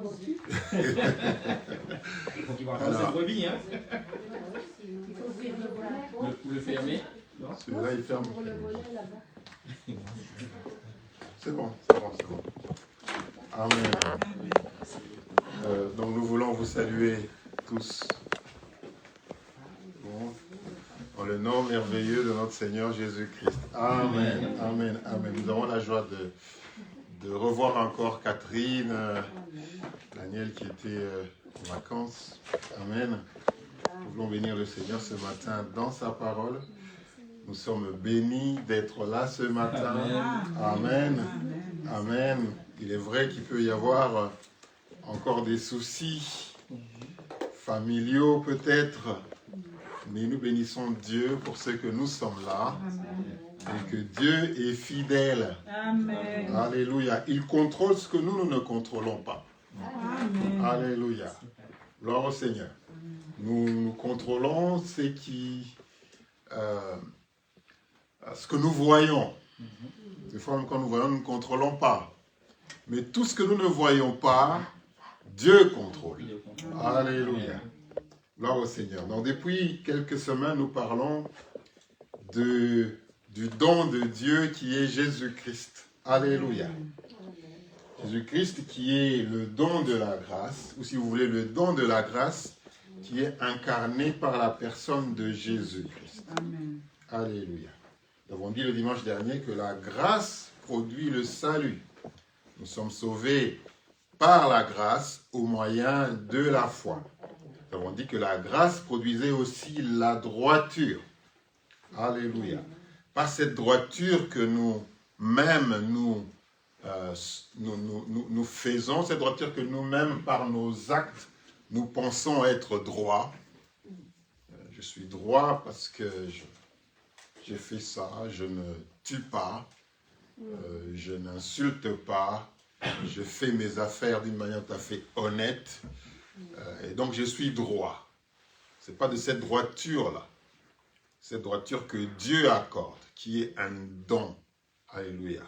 Il faut qu'il va rentrer cette brebis, hein. Vous le fermez. Celui-là, il ferme. C'est bon. Amen. Donc nous voulons vous saluer tous. Bon. Dans le nom merveilleux de notre Seigneur Jésus-Christ. Amen. Amen. Amen. Nous avons la joie de revoir encore Catherine, Daniel qui était en vacances. Amen. Nous voulons bénir le Seigneur ce matin dans sa parole. Nous sommes bénis d'être là ce matin. Amen. Amen. Il est vrai qu'il peut y avoir encore des soucis familiaux peut-être, mais nous bénissons Dieu pour ce que nous sommes là. Et que Dieu est fidèle. Amen. Alléluia. Il contrôle ce que nous ne contrôlons pas. Amen. Alléluia. Gloire au Seigneur. Nous contrôlons ce que nous voyons. Des fois, quand nous voyons, nous ne contrôlons pas. Mais tout ce que nous ne voyons pas, Dieu contrôle. Alléluia. Gloire au Seigneur. Donc, depuis quelques semaines, nous parlons du don de Dieu qui est Jésus-Christ. Alléluia. Jésus-Christ qui est le don de la grâce, ou si vous voulez, le don de la grâce qui est incarné par la personne de Jésus-Christ. Amen. Alléluia. Nous avons dit le dimanche dernier que la grâce produit le salut. Nous sommes sauvés par la grâce au moyen de la foi. Nous avons dit que la grâce produisait aussi la droiture. Alléluia. Pas cette droiture que nous-mêmes nous faisons, cette droiture que nous-mêmes par nos actes nous pensons être droits. Je suis droit parce que j'ai fait ça, je ne tue pas, je n'insulte pas, je fais mes affaires d'une manière tout à fait honnête, et donc je suis droit. Ce n'est pas de cette droiture-là, cette droiture que Dieu accorde, qui est un don. Alléluia.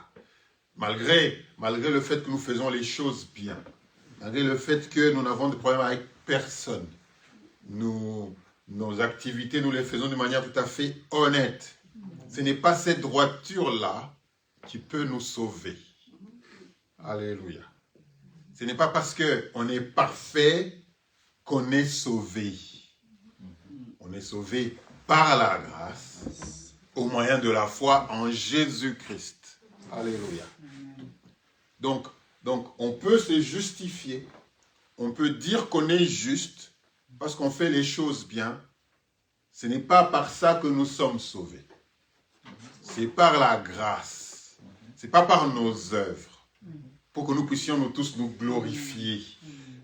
Malgré le fait que nous faisons les choses bien, malgré le fait que nous n'avons de problème avec personne, nos activités, nous les faisons de manière tout à fait honnête. Ce n'est pas cette droiture-là qui peut nous sauver. Alléluia. Ce n'est pas parce qu'on est parfait qu'on est sauvé. On est sauvé par la grâce, au moyen de la foi en Jésus-Christ. Alléluia. Donc, on peut se justifier, on peut dire qu'on est juste, parce qu'on fait les choses bien. Ce n'est pas par ça que nous sommes sauvés. C'est par la grâce. Ce n'est pas par nos œuvres, pour que nous puissions nous tous nous glorifier.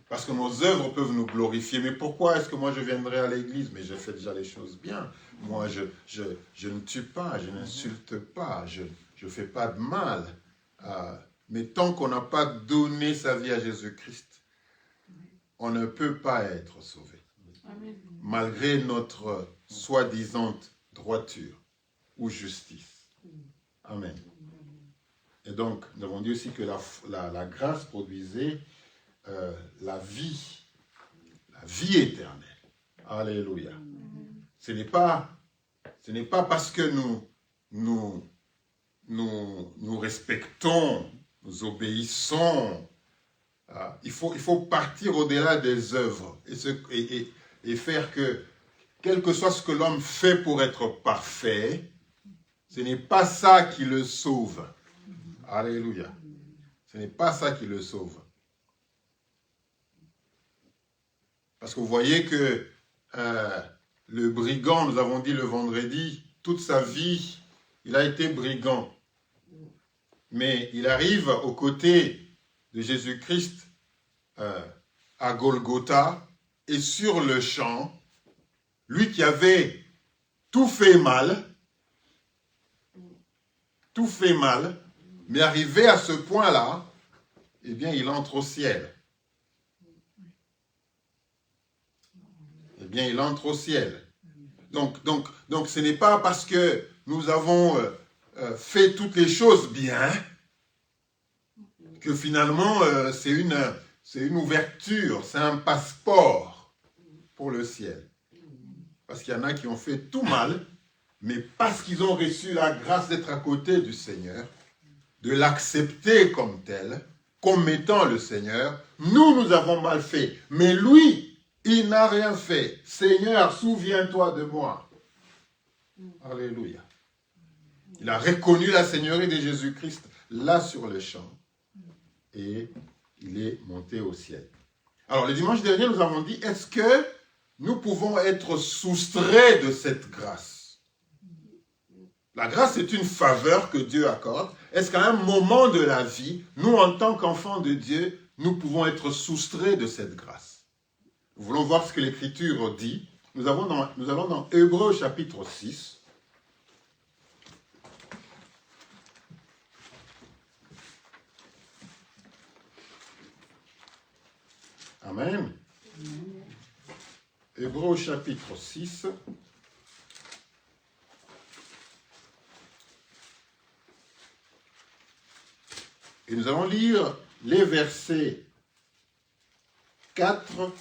Parce que nos œuvres peuvent nous glorifier. Mais pourquoi est-ce que moi je viendrai à l'église? Mais je fais déjà les choses bien. Moi, je ne tue pas, je n'insulte pas, je ne fais pas de mal. Mais tant qu'on n'a pas donné sa vie à Jésus-Christ, on ne peut pas être sauvé. Amen. Malgré notre soi-disant droiture ou justice. Amen. Et donc, nous avons dit aussi que la grâce produisait la vie éternelle. Alléluia. Ce n'est pas parce que nous respectons, nous obéissons. Il faut partir au-delà des œuvres et faire que, quel que soit ce que l'homme fait pour être parfait, ce n'est pas ça qui le sauve. Alléluia. Ce n'est pas ça qui le sauve. Parce que vous voyez que le brigand, nous avons dit le vendredi, toute sa vie, il a été brigand. Mais il arrive aux côtés de Jésus-Christ à Golgotha, et sur le champ, lui qui avait tout fait mal, mais arrivé à ce point-là, eh bien, il entre au ciel. Eh bien, il entre au ciel. Donc, ce n'est pas parce que nous avons fait toutes les choses bien que finalement, c'est une ouverture, c'est un passeport pour le ciel. Parce qu'il y en a qui ont fait tout mal, mais parce qu'ils ont reçu la grâce d'être à côté du Seigneur, de l'accepter comme tel, comme étant le Seigneur, nous avons mal fait. Mais lui, il n'a rien fait. Seigneur, souviens-toi de moi. Alléluia. Il a reconnu la Seigneurie de Jésus-Christ là sur le champ et il est monté au ciel. Alors, le dimanche dernier, nous avons dit, est-ce que nous pouvons être soustraits de cette grâce? La grâce est une faveur que Dieu accorde. Est-ce qu'à un moment de la vie, nous, en tant qu'enfants de Dieu, nous pouvons être soustraits de cette grâce? Nous voulons voir ce que l'Écriture dit. Nous allons dans Hébreux chapitre 6. Amen. Hébreux chapitre 6. Et nous allons lire les versets 4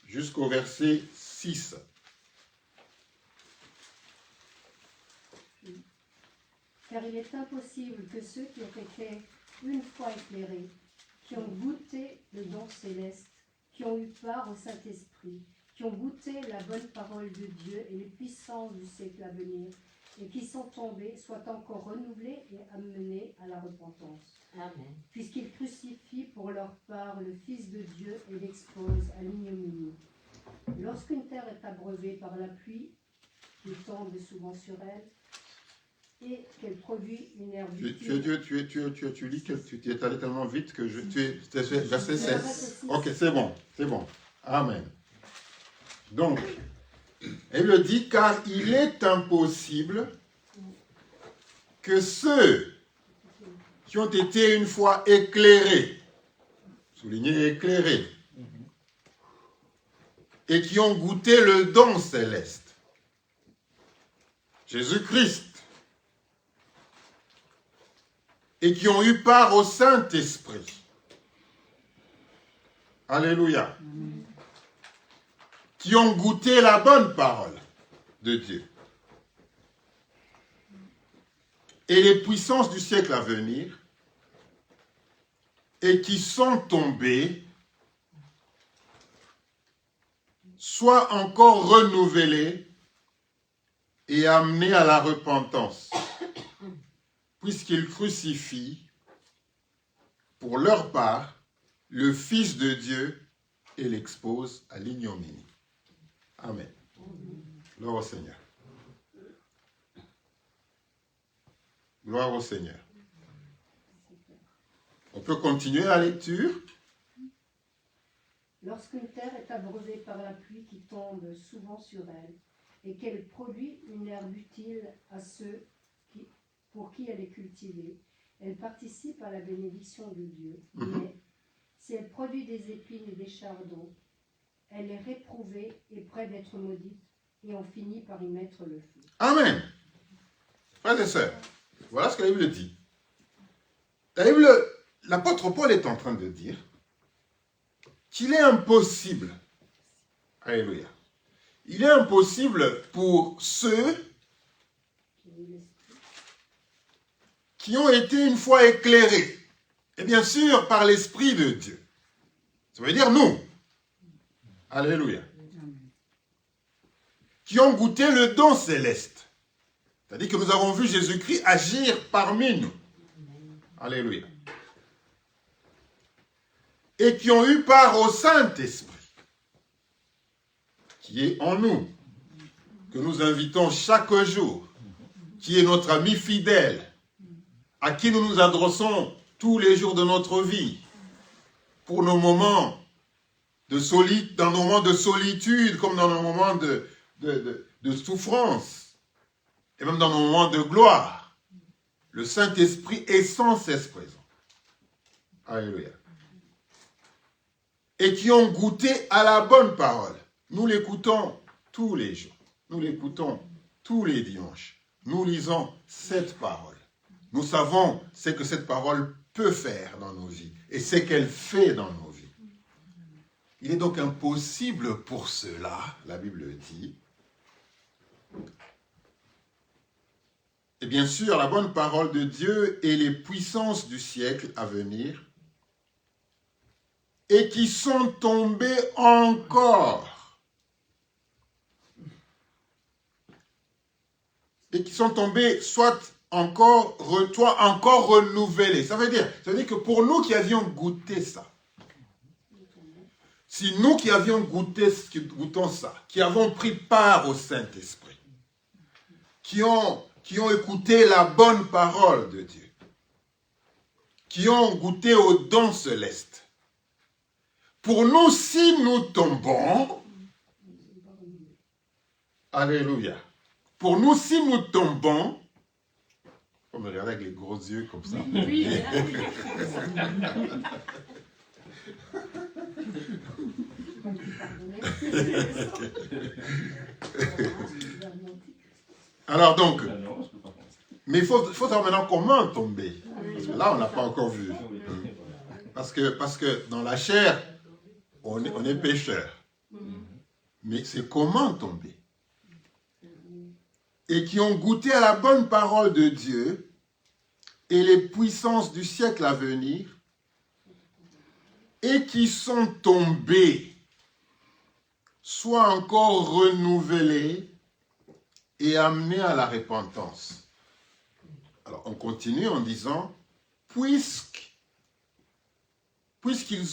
jusqu'au verset 6. Car il est impossible que ceux qui ont été une fois éclairés, qui ont goûté le don céleste, qui ont eu part au Saint-Esprit, qui ont goûté la bonne parole de Dieu et les puissances du siècle à venir, et qui sont tombés, soient encore renouvelés et amenés à la repentance. Amen. Puisqu'ils crucifient pour leur part le Fils de Dieu et l'exposent à l'ignominie. Lorsqu'une terre est abreuvée par la pluie, qui tombe souvent sur elle, et qu'elle produit une herbe utile. Tu lis, tu es allé tellement vite que verset 7. Ok, c'est bon. Amen. Donc, elle dit, car il est impossible que ceux qui ont été une fois éclairés, souligné éclairés, et qui ont goûté le don céleste, Jésus-Christ, et qui ont eu part au Saint-Esprit. Alléluia. Qui ont goûté la bonne parole de Dieu. Et les puissances du siècle à venir, et qui sont tombés, soient encore renouvelés et amenés à la repentance, puisqu'ils crucifient, pour leur part, le Fils de Dieu et l'exposent à l'ignominie. Amen. Gloire au Seigneur. Gloire au Seigneur. On peut continuer la lecture. Lorsqu'une terre est abreuvée par la pluie qui tombe souvent sur elle, et qu'elle produit une herbe utile à ceux pour qui elle est cultivée, elle participe à la bénédiction de Dieu. Mais si elle produit des épines et des chardons, elle est réprouvée et près d'être maudite, et on finit par y mettre le feu. Amen. Frères et sœurs, voilà ce que la Bible dit. La Bible, l'apôtre Paul est en train de dire qu'il est impossible, alléluia, il est impossible pour ceux qui ont été une fois éclairés, et bien sûr par l'Esprit de Dieu. Ça veut dire nous. Alléluia. Qui ont goûté le don céleste. C'est-à-dire que nous avons vu Jésus-Christ agir parmi nous. Alléluia. Et qui ont eu part au Saint-Esprit, qui est en nous, que nous invitons chaque jour, qui est notre ami fidèle, à qui nous nous adressons tous les jours de notre vie, pour nos moments dans nos moments de solitude, comme dans nos moments de souffrance, et même dans nos moments de gloire. Le Saint-Esprit est sans cesse présent. Alléluia. Et qui ont goûté à la bonne parole. Nous l'écoutons tous les jours. Nous l'écoutons tous les dimanches. Nous lisons cette parole. Nous savons ce que cette parole peut faire dans nos vies et ce qu'elle fait dans nos vies. Il est donc impossible pour cela, la Bible dit, et bien sûr, la bonne parole de Dieu et les puissances du siècle à venir, et qui sont tombées encore. Et qui sont tombées, soit encore renouvelées. Ça veut dire que pour nous qui avions goûté ça, si nous qui avions goûtons ça, qui avons pris part au Saint-Esprit, qui ont écouté la bonne parole de Dieu, qui ont goûté aux dons célestes, pour nous, si nous tombons, alléluia, pour nous, si nous tombons, on me regarde avec les gros yeux comme ça. Oui. Alors donc, Ah non, je peux pas penser. mais il faut savoir maintenant comment tomber. Parce que là, on n'a pas encore vu. Parce que dans la chair, on est pécheur. Mais c'est comment tomber. Et qui ont goûté à la bonne parole de Dieu et les puissances du siècle à venir, et qui sont tombés, soit encore renouvelés et amenés à la repentance. Alors, on continue en disant, puisqu'ils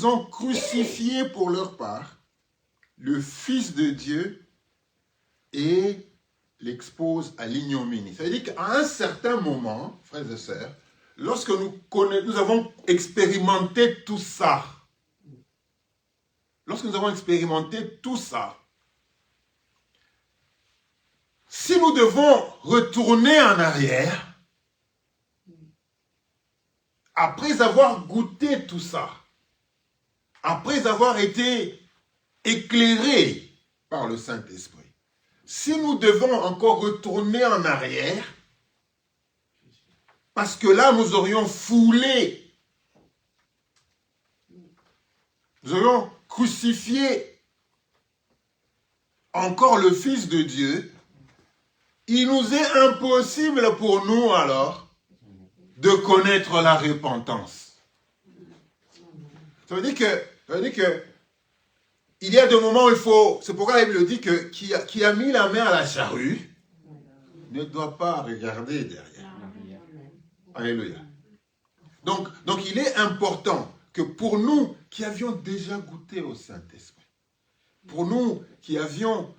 ont crucifié pour leur part le Fils de Dieu et l'exposent à l'ignominie. Ça veut dire qu'à un certain moment, frères et sœurs, lorsque nous avons expérimenté tout ça, si nous devons retourner en arrière, après avoir goûté tout ça, après avoir été éclairés par le Saint-Esprit, si nous devons encore retourner en arrière, parce que là, nous aurions foulé, nous aurions crucifié encore le Fils de Dieu, il nous est impossible pour nous alors de connaître la repentance. Ça veut dire que il y a des moments où il faut, c'est pourquoi la Bible dit que qui a mis la main à la charrue ne doit pas regarder derrière. Alléluia. Donc il est important que pour nous qui avions déjà goûté au Saint-Esprit, pour nous qui avions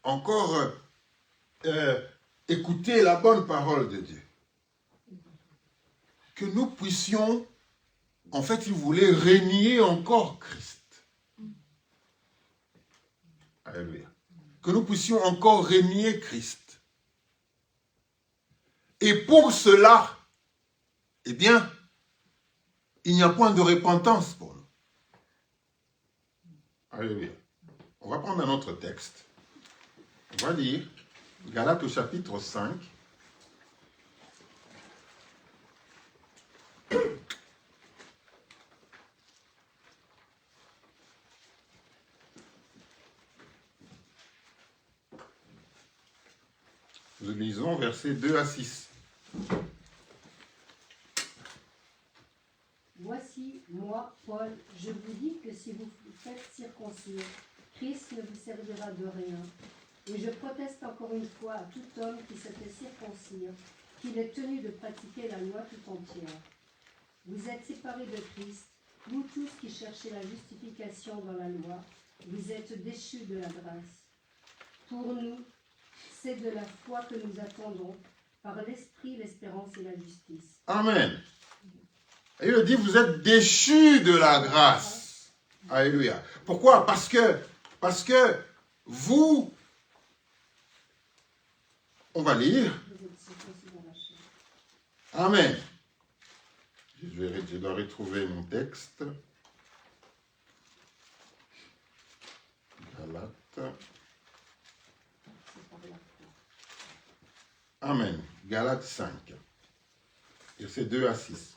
encore écouté la bonne parole de Dieu, que nous puissions, en fait, il voulait régner encore Christ. Alléluia. Que nous puissions encore régner Christ. Et pour cela, eh bien, il n'y a point de repentance pour nous. Alléluia. On va prendre un autre texte. On va lire Galates au chapitre 5. Nous lisons versets 2 à 6. Voici, moi, Paul, je vous dis que si vous vous faites circoncire, Christ ne vous servira de rien. Et je proteste encore une fois à tout homme qui se fait circoncire, qu'il est tenu de pratiquer la loi tout entière. Vous êtes séparés de Christ, vous tous qui cherchez la justification dans la loi, vous êtes déchus de la grâce. Pour nous, c'est de la foi que nous attendons, par l'Esprit, l'espérance et la justice. Amen. Et il dit, vous êtes déchus de la grâce. Alléluia. Pourquoi? Parce que vous, on va lire. Vous êtes circoncis dans la chair. Amen. Je dois retrouver mon texte. Galates. C'est par la foi. Amen. Galates 5. Versets 2 à 6.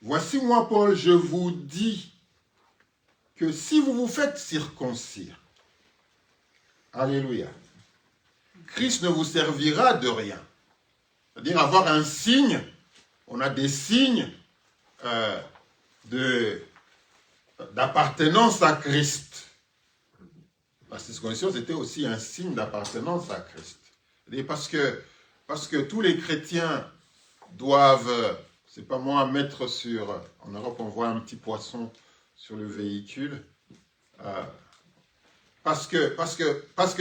voici moi, Paul, je vous dis que si vous vous faites circoncire, alléluia, Christ ne vous servira de rien. C'est-à-dire avoir un signe, on a des signes d'appartenance à Christ. La circoncision, c'était aussi un signe d'appartenance à Christ. Parce que tous les chrétiens doivent, c'est pas moi, mettre sur, en Europe on voit un petit poisson sur le véhicule, parce que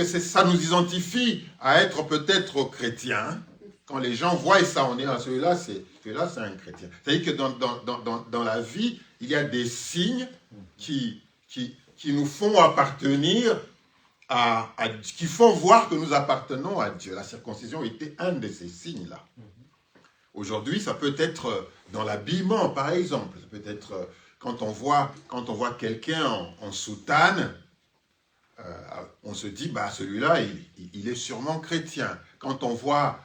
ça nous identifie à être peut-être chrétiens. Quand les gens voient ça, on est là, celui-là c'est un chrétien. C'est-à-dire que dans la vie, il y a des signes qui nous font appartenir qui font voir que nous appartenons à Dieu. La circoncision était un de ces signes-là. Aujourd'hui, ça peut être dans l'habillement, par exemple. Ça peut être quand on voit quelqu'un en soutane, on se dit, bah, celui-là, il est sûrement chrétien. Quand on voit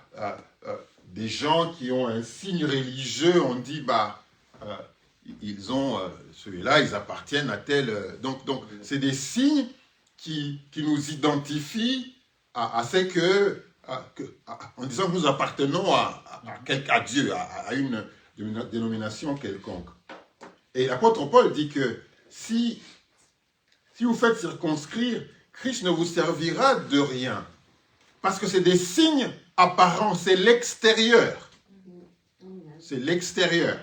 des gens qui ont un signe religieux, on dit, bah, ceux-là, ils appartiennent à tel... Donc c'est des signes qui nous identifient à ce que... en disant que nous appartenons à Dieu, à une dénomination quelconque. Et l'apôtre Paul dit que si vous faites circonscrire, Christ ne vous servira de rien. Parce que c'est des signes apparents, c'est l'extérieur. C'est l'extérieur.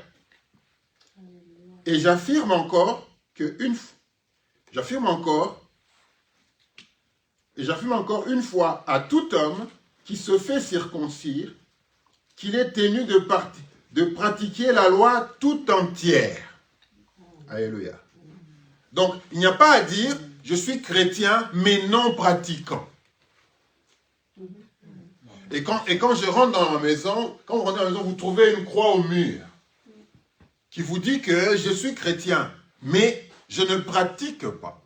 Et j'affirme encore une fois à tout homme qui se fait circoncire, qu'il est tenu de pratiquer la loi tout entière. Alléluia. Donc, il n'y a pas à dire, je suis chrétien, mais non pratiquant. Et quand je rentre dans la maison, quand vous rentrez dans la maison, vous trouvez une croix au mur qui vous dit que je suis chrétien, mais je ne pratique pas.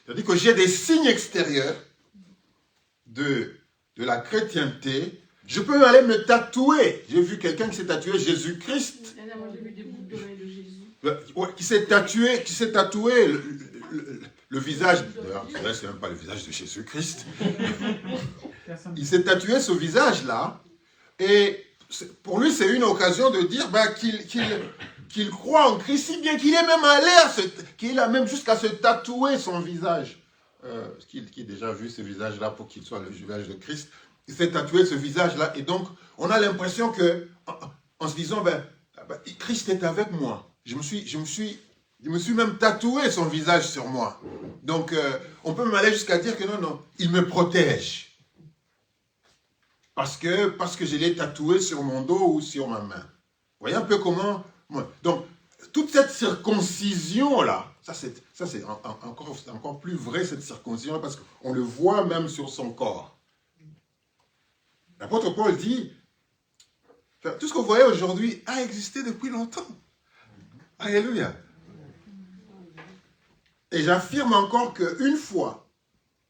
C'est-à-dire que j'ai des signes extérieurs de la chrétienté. Je peux aller me tatouer. J'ai vu quelqu'un qui s'est tatoué Jésus-Christ. Moi, j'ai vu des boucles d'oreilles de Jésus. Qui s'est tatoué le visage. D'ailleurs, c'est même pas le visage de Jésus-Christ. Il s'est tatoué ce visage-là. Et pour lui, c'est une occasion de dire qu'il croit en Christ, si bien qu'il est même allé qu'il a même jusqu'à se tatouer son visage. Qui a déjà vu ce visage-là pour qu'il soit le visage de Christ. Il s'est tatoué ce visage-là. Et donc, on a l'impression que, en se disant, Christ est avec moi. Je me suis même tatoué son visage sur moi. Donc, on peut même aller jusqu'à dire que non, il me protège. Parce que je l'ai tatoué sur mon dos ou sur ma main. Vous voyez un peu comment... Donc, toute cette circoncision-là, ça c'est encore plus vrai, cette circoncision, parce qu'on le voit même sur son corps. L'apôtre Paul dit, tout ce que vous voyez aujourd'hui a existé depuis longtemps. Alléluia. Et j'affirme encore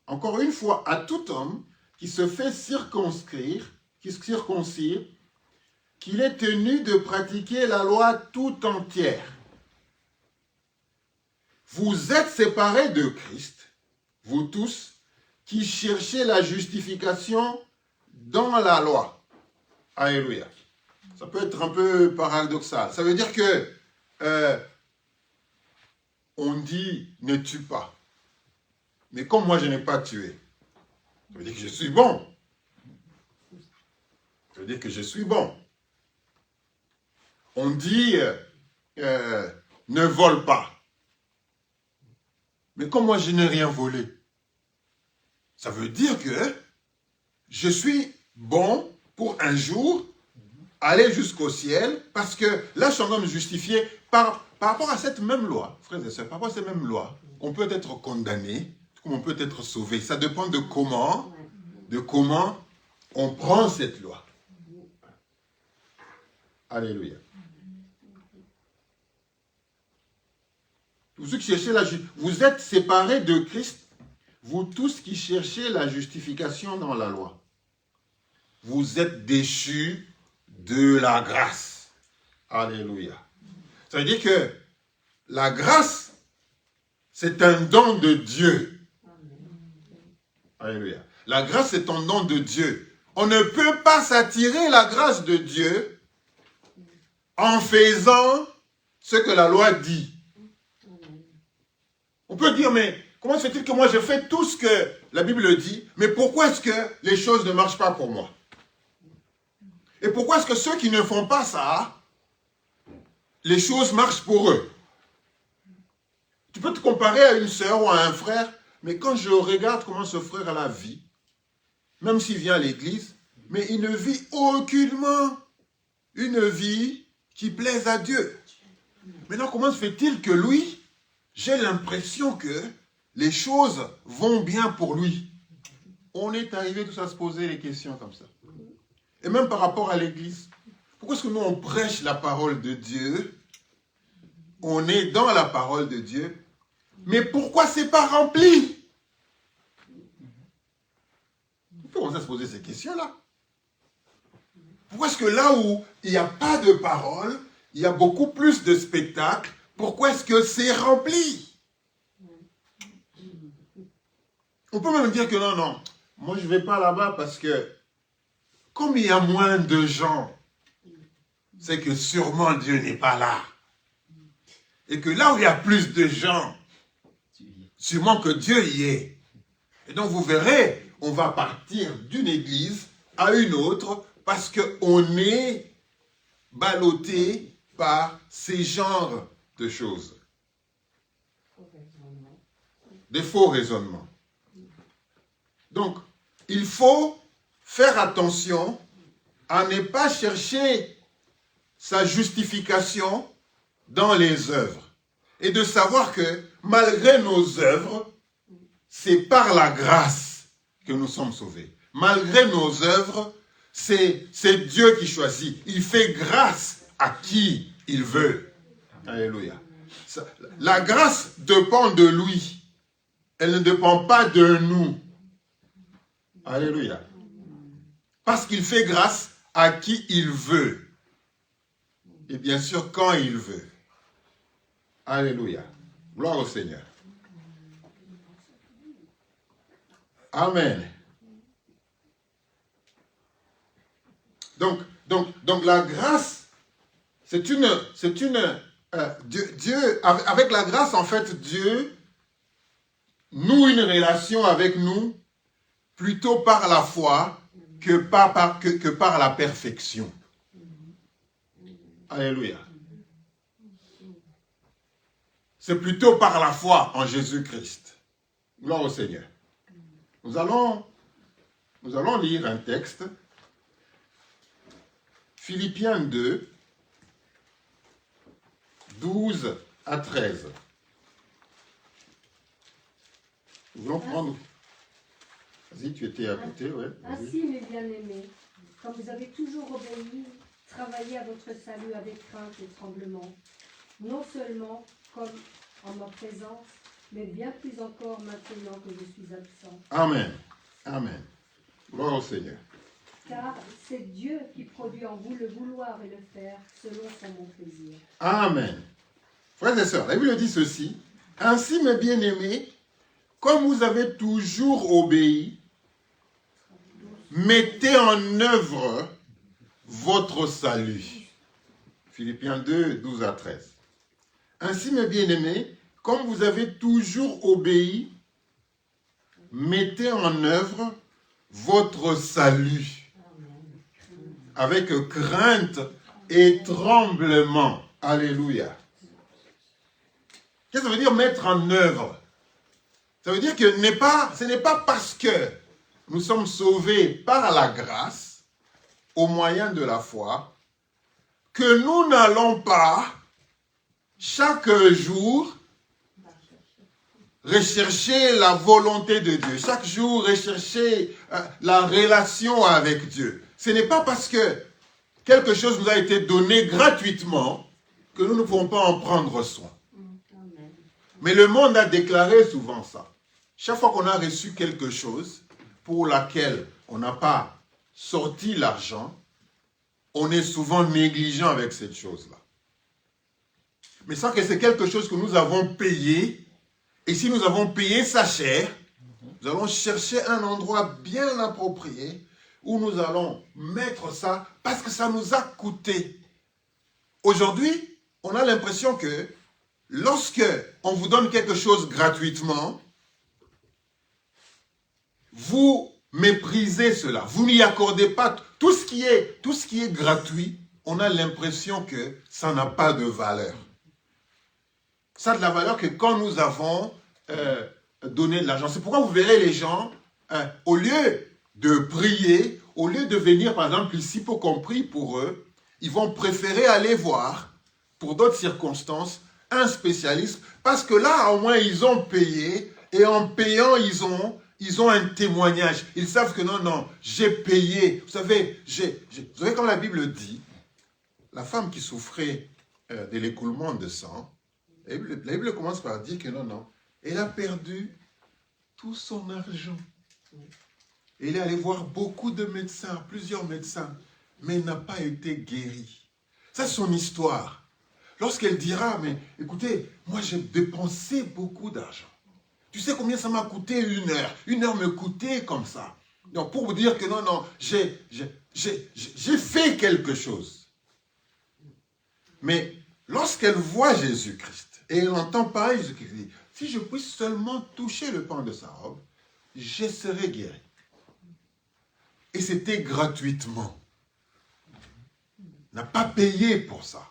encore une fois, à tout homme qui se fait circoncire, qu'il est tenu de pratiquer la loi tout entière. Vous êtes séparés de Christ, vous tous, qui cherchez la justification dans la loi. Alléluia. Ça peut être un peu paradoxal. Ça veut dire que on dit ne tue pas. Mais comme moi je n'ai pas tué, ça veut dire que je suis bon. Ça veut dire que je suis bon. On dit ne vole pas. Mais comme moi je n'ai rien volé, ça veut dire que je suis bon pour un jour aller jusqu'au ciel, parce que là je suis en train de me justifier par rapport à cette même loi, frères et sœurs, par rapport à cette même loi, on peut être condamné, comme on peut être sauvé. Ça dépend de comment on prend cette loi. Alléluia. Vous qui cherchez vous êtes séparés de Christ, vous tous qui cherchez la justification dans la loi. Vous êtes déchus de la grâce. Alléluia. Ça veut dire que la grâce, c'est un don de Dieu. Alléluia. La grâce est un don de Dieu. On ne peut pas s'attirer la grâce de Dieu en faisant ce que la loi dit. On peut dire, mais comment se fait-il que moi je fais tout ce que la Bible dit, mais pourquoi est-ce que les choses ne marchent pas pour moi? Et pourquoi est-ce que ceux qui ne font pas ça, les choses marchent pour eux? Tu peux te comparer à une sœur ou à un frère, mais quand je regarde comment ce frère a la vie, même s'il vient à l'église, mais il ne vit aucunement une vie qui plaise à Dieu. Maintenant, comment se fait-il que lui, j'ai l'impression que les choses vont bien pour lui? On est arrivé tous à se poser les questions comme ça. Et même par rapport à l'église. Pourquoi est-ce que nous, on prêche la parole de Dieu? On est dans la parole de Dieu. Mais pourquoi c'est pas rempli? On peut commencer à se poser ces questions-là. Pourquoi est-ce que là où il n'y a pas de parole, il y a beaucoup plus de spectacles, pourquoi est-ce que c'est rempli? On peut même dire que non, moi je ne vais pas là-bas parce que comme il y a moins de gens, c'est que sûrement Dieu n'est pas là. Et que là où il y a plus de gens, sûrement que Dieu y est. Et donc vous verrez, on va partir d'une église à une autre parce qu'on est ballotté par ces genres de choses. Des faux raisonnements. Donc, il faut faire attention à ne pas chercher sa justification dans les œuvres. Et de savoir que malgré nos œuvres, c'est par la grâce que nous sommes sauvés. Malgré nos œuvres, c'est Dieu qui choisit. Il fait grâce à qui il veut. Alléluia. La grâce dépend de lui. Elle ne dépend pas de nous. Alléluia. Parce qu'il fait grâce à qui il veut. Et bien sûr, quand il veut. Alléluia. Gloire au Seigneur. Amen. Donc la grâce, c'est une Dieu, avec la grâce, en fait, Dieu noue une relation avec nous plutôt par la foi que par la perfection. Alléluia. C'est plutôt par la foi en Jésus-Christ. Gloire au Seigneur. Nous allons lire un texte. Philippiens 2, 12 à 13. Nous voulons prendre... Vas-y, tu étais à côté, ouais. Ainsi, mes bien-aimés, quand vous avez toujours obéi, travaillez à votre salut avec crainte et tremblement, non seulement comme en ma présence, mais bien plus encore maintenant que je suis absent. Amen. Amen. Gloire au Seigneur. Car c'est Dieu qui produit en vous le vouloir et le faire selon son bon plaisir. Amen. Frères et sœurs, la Bible dit ceci. Ainsi, mes bien-aimés, comme vous avez toujours obéi, mettez en œuvre votre salut. Philippiens 2, 12 à 13. Ainsi, mes bien-aimés, comme vous avez toujours obéi, mettez en œuvre votre salut avec crainte et tremblement. Alléluia. Qu'est-ce que ça veut dire mettre en œuvre? Ça veut dire que ce n'est pas parce que nous sommes sauvés par la grâce, au moyen de la foi, que nous n'allons pas chaque jour rechercher la volonté de Dieu. Chaque jour rechercher la relation avec Dieu. Ce n'est pas parce que quelque chose nous a été donné gratuitement que nous ne pouvons pas en prendre soin. Mais le monde a déclaré souvent ça. Chaque fois qu'on a reçu quelque chose pour laquelle on n'a pas sorti l'argent, on est souvent négligent avec cette chose-là. Mais ça que c'est quelque chose que nous avons payé, et si nous avons payé sa chair, nous allons chercher un endroit bien approprié où nous allons mettre ça parce que ça nous a coûté. Aujourd'hui, on a l'impression que lorsque on vous donne quelque chose gratuitement, vous méprisez cela. Vous n'y accordez pas tout ce qui est gratuit. On a l'impression que ça n'a pas de valeur. Ça a de la valeur que quand nous avons donné de l'argent. C'est pourquoi vous verrez les gens, au lieu de prier, au lieu de venir par exemple ici pour qu'on prie pour eux, ils vont préférer aller voir, pour d'autres circonstances, un spécialiste, parce que là, au moins, ils ont payé, et en payant, ils ont un témoignage. Ils savent que non, j'ai payé. Vous savez, comme la Bible dit, la femme qui souffrait de l'écoulement de sang, la Bible commence par dire que non, elle a perdu tout son argent. Elle est allée voir beaucoup de médecins, plusieurs médecins, mais elle n'a pas été guérie. Ça, c'est son histoire. Lorsqu'elle dira, mais écoutez, moi j'ai dépensé beaucoup d'argent. Tu sais combien ça m'a coûté une heure? Une heure me coûtait comme ça. Donc pour vous dire que non, j'ai fait quelque chose. Mais lorsqu'elle voit Jésus-Christ, et elle entend parler de Jésus-Christ, dit, si je puisse seulement toucher le pan de sa robe, je serai guéri. Et c'était gratuitement. N'a pas payé pour ça.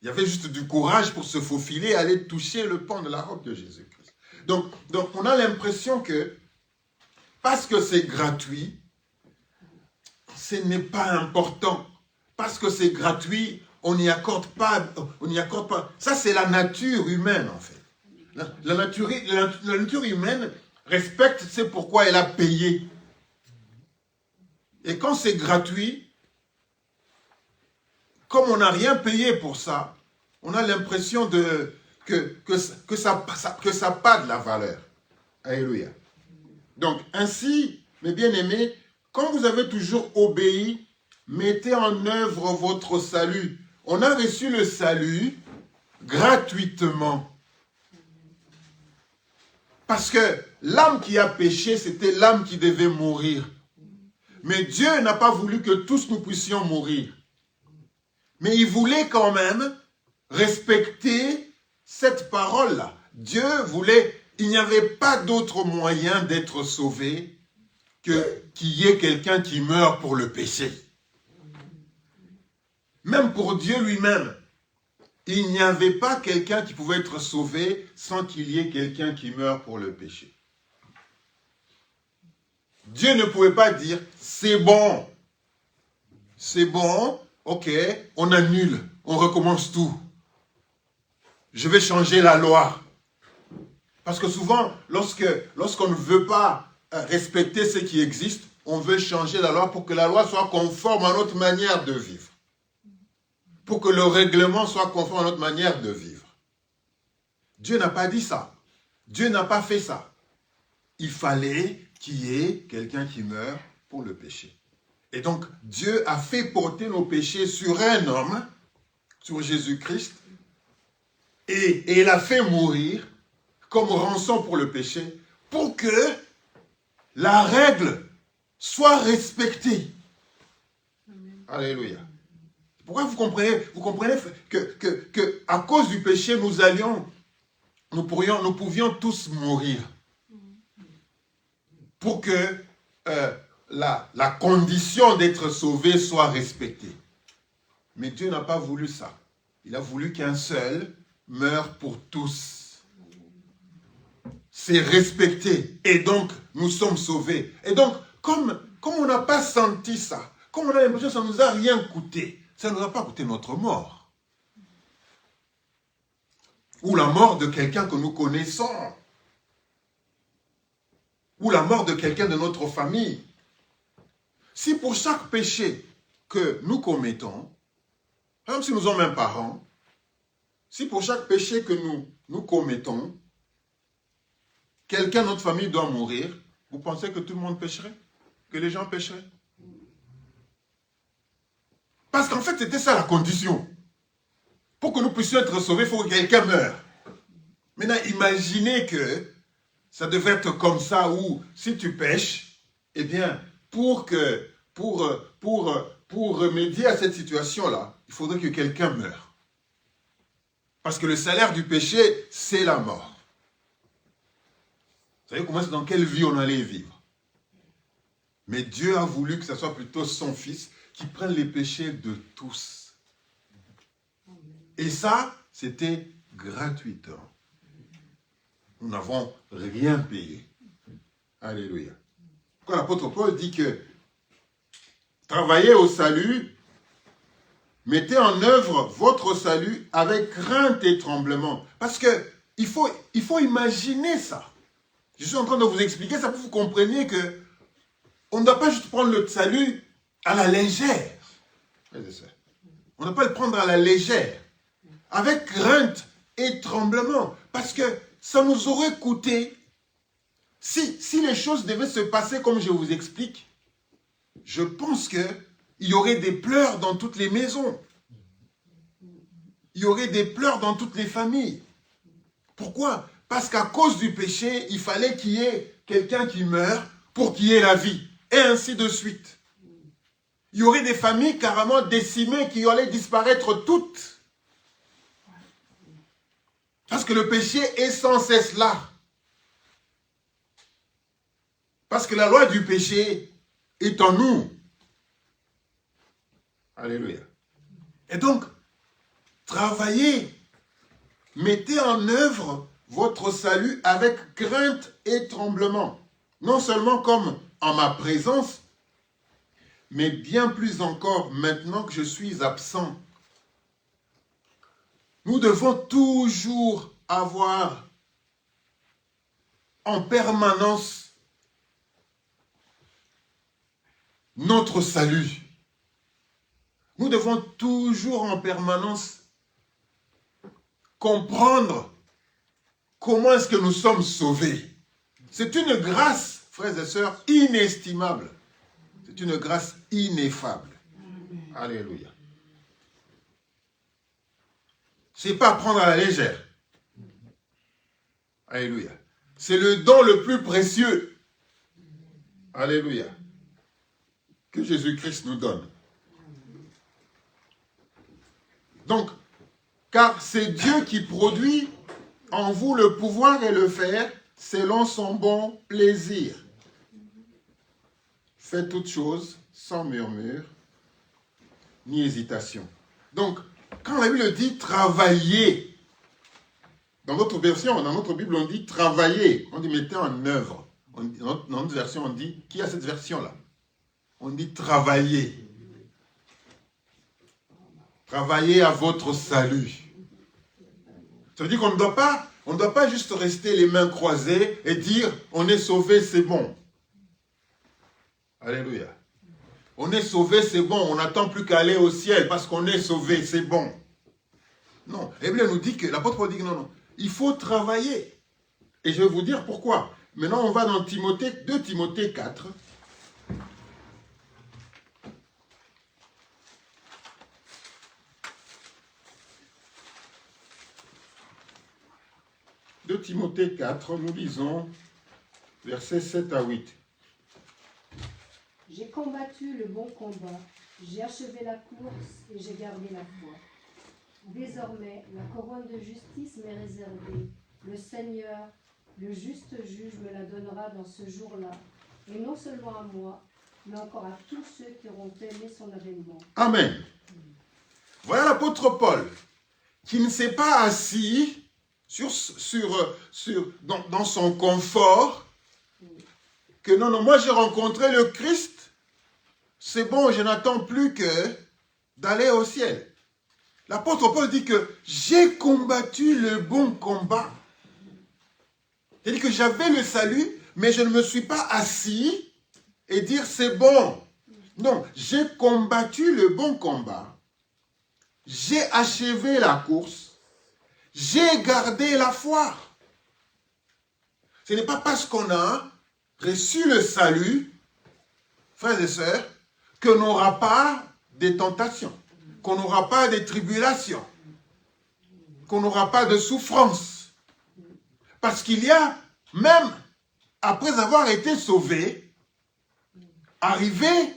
Il y avait juste du courage pour se faufiler et aller toucher le pan de la robe de Jésus-Christ. Donc on a l'impression que, parce que c'est gratuit, ce n'est pas important. Parce que c'est gratuit, on n'y accorde pas. Ça, c'est la nature humaine, en fait. La nature humaine respecte, c'est pourquoi elle a payé. Et quand c'est gratuit, comme on n'a rien payé pour ça, on a l'impression que ça n'a pas de la valeur. Alléluia. Donc, ainsi, mes bien-aimés, quand vous avez toujours obéi, mettez en œuvre votre salut. On a reçu le salut gratuitement. Parce que l'âme qui a péché, c'était l'âme qui devait mourir. Mais Dieu n'a pas voulu que tous nous puissions mourir. Mais il voulait quand même respecter cette parole-là. Dieu voulait, il n'y avait pas d'autre moyen d'être sauvé que qu'il y ait quelqu'un qui meure pour le péché. Même pour Dieu lui-même, il n'y avait pas quelqu'un qui pouvait être sauvé sans qu'il y ait quelqu'un qui meure pour le péché. Dieu ne pouvait pas dire, c'est bon, ok, on annule, on recommence tout. Je vais changer la loi. Parce que souvent, lorsqu'on ne veut pas respecter ce qui existe, on veut changer la loi pour que la loi soit conforme à notre manière de vivre. Pour que le règlement soit conforme à notre manière de vivre. Dieu n'a pas dit ça. Dieu n'a pas fait ça. Il fallait qu'il y ait quelqu'un qui meure pour le péché. Et donc, Dieu a fait porter nos péchés sur un homme, sur Jésus-Christ, et il a fait mourir comme rançon pour le péché, pour que la règle soit respectée. Amen. Alléluia. Pourquoi vous comprenez que à cause du péché, nous pouvions tous mourir. Pour que la condition d'être sauvé soit respectée. Mais Dieu n'a pas voulu ça. Il a voulu qu'un seul meure pour tous. C'est respecté. Et donc, nous sommes sauvés. Et donc, comme on n'a pas senti ça, comme on a l'impression que ça ne nous a rien coûté, ça ne nous a pas coûté notre mort. Ou la mort de quelqu'un que nous connaissons. Ou la mort de quelqu'un de notre famille. Si pour chaque péché que nous commettons, par exemple si nous sommes un parent, si pour chaque péché que nous commettons, quelqu'un de notre famille doit mourir, vous pensez que tout le monde pécherait? Que les gens pécheraient? Parce qu'en fait, c'était ça la condition. Pour que nous puissions être sauvés, il faut que quelqu'un meure. Maintenant, imaginez que ça devait être comme ça, où si tu pêches, eh bien, pour remédier à cette situation-là, il faudrait que quelqu'un meure. Parce que le salaire du péché, c'est la mort. Vous savez comment c'est, dans quelle vie on allait vivre. Mais Dieu a voulu que ce soit plutôt son Fils qui prenne les péchés de tous. Et ça, c'était gratuitement. Nous n'avons rien payé. Alléluia. Quand l'apôtre Paul dit que travaillez au salut, mettez en œuvre votre salut avec crainte et tremblement. Parce que il faut imaginer ça. Je suis en train de vous expliquer ça pour que vous compreniez que on ne doit pas juste prendre le salut à la légère. On ne doit pas le prendre à la légère. Avec crainte et tremblement. Parce que ça nous aurait coûté, si les choses devaient se passer comme je vous explique, je pense qu'il y aurait des pleurs dans toutes les maisons. Il y aurait des pleurs dans toutes les familles. Pourquoi? Parce qu'à cause du péché, il fallait qu'il y ait quelqu'un qui meure pour qu'il y ait la vie. Et ainsi de suite. Il y aurait des familles carrément décimées qui allaient disparaître toutes. Parce que le péché est sans cesse là. Parce que la loi du péché est en nous. Alléluia. Et donc, travaillez, mettez en œuvre votre salut avec crainte et tremblement. Non seulement comme en ma présence, mais bien plus encore maintenant que je suis absent. Nous devons toujours avoir en permanence notre salut. Nous devons toujours en permanence comprendre comment est-ce que nous sommes sauvés. C'est une grâce, frères et sœurs, inestimable. C'est une grâce ineffable. Alléluia. C'est pas à prendre à la légère. Alléluia. C'est le don le plus précieux. Alléluia. Que Jésus-Christ nous donne. Donc, car c'est Dieu qui produit en vous le pouvoir et le faire selon son bon plaisir. Faites toutes choses sans murmure ni hésitation. Donc, quand la Bible dit travailler, dans notre version, dans notre Bible, on dit travailler. On dit mettez en œuvre. Dans notre version, on dit, qui a cette version-là? On dit travailler. Travailler à votre salut. Ça veut dire qu'on ne doit pas juste rester les mains croisées et dire on est sauvé, c'est bon. Alléluia. On est sauvé, c'est bon. On n'attend plus qu'à aller au ciel parce qu'on est sauvé, c'est bon. Non. La Bible nous dit que, l'apôtre Paul dit que non. Il faut travailler. Et je vais vous dire pourquoi. Maintenant, on va dans 2 Timothée 4. De Timothée 4, nous lisons versets 7 à 8. J'ai combattu le bon combat, j'ai achevé la course et j'ai gardé la foi. Désormais, la couronne de justice m'est réservée. Le Seigneur, le juste juge, me la donnera dans ce jour-là. Et non seulement à moi, mais encore à tous ceux qui auront aimé son avènement. Amen. Voilà l'apôtre Paul, qui ne s'est pas assis dans son confort, que non, moi j'ai rencontré le Christ, c'est bon, je n'attends plus que d'aller au ciel. L'apôtre Paul dit que j'ai combattu le bon combat. C'est-à-dire que j'avais le salut, mais je ne me suis pas assis et dire c'est bon. Non, j'ai combattu le bon combat. J'ai achevé la course. J'ai gardé la foi. Ce n'est pas parce qu'on a reçu le salut, frères et sœurs, qu'on n'aura pas des tentations. qu'on n'aura pas de tribulations, qu'on n'aura pas de souffrance. Parce qu'il y a, même après avoir été sauvé, arriver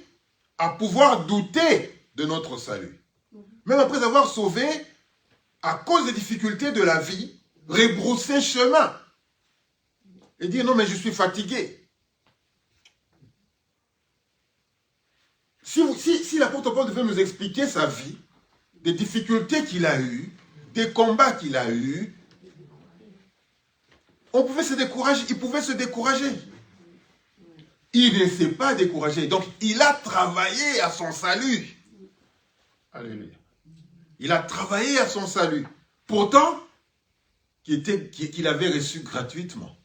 à pouvoir douter de notre salut. Même après avoir sauvé, à cause des difficultés de la vie, rebrousser chemin. Et dire non mais je suis fatigué. Si l'apôtre Paul devait nous expliquer sa vie, des difficultés qu'il a eues, des combats qu'il a eus, on pouvait se décourager, il pouvait se décourager. Il ne s'est pas découragé. Donc, il a travaillé à son salut. Alléluia. Il a travaillé à son salut. Pourtant, qu'il avait reçu gratuitement.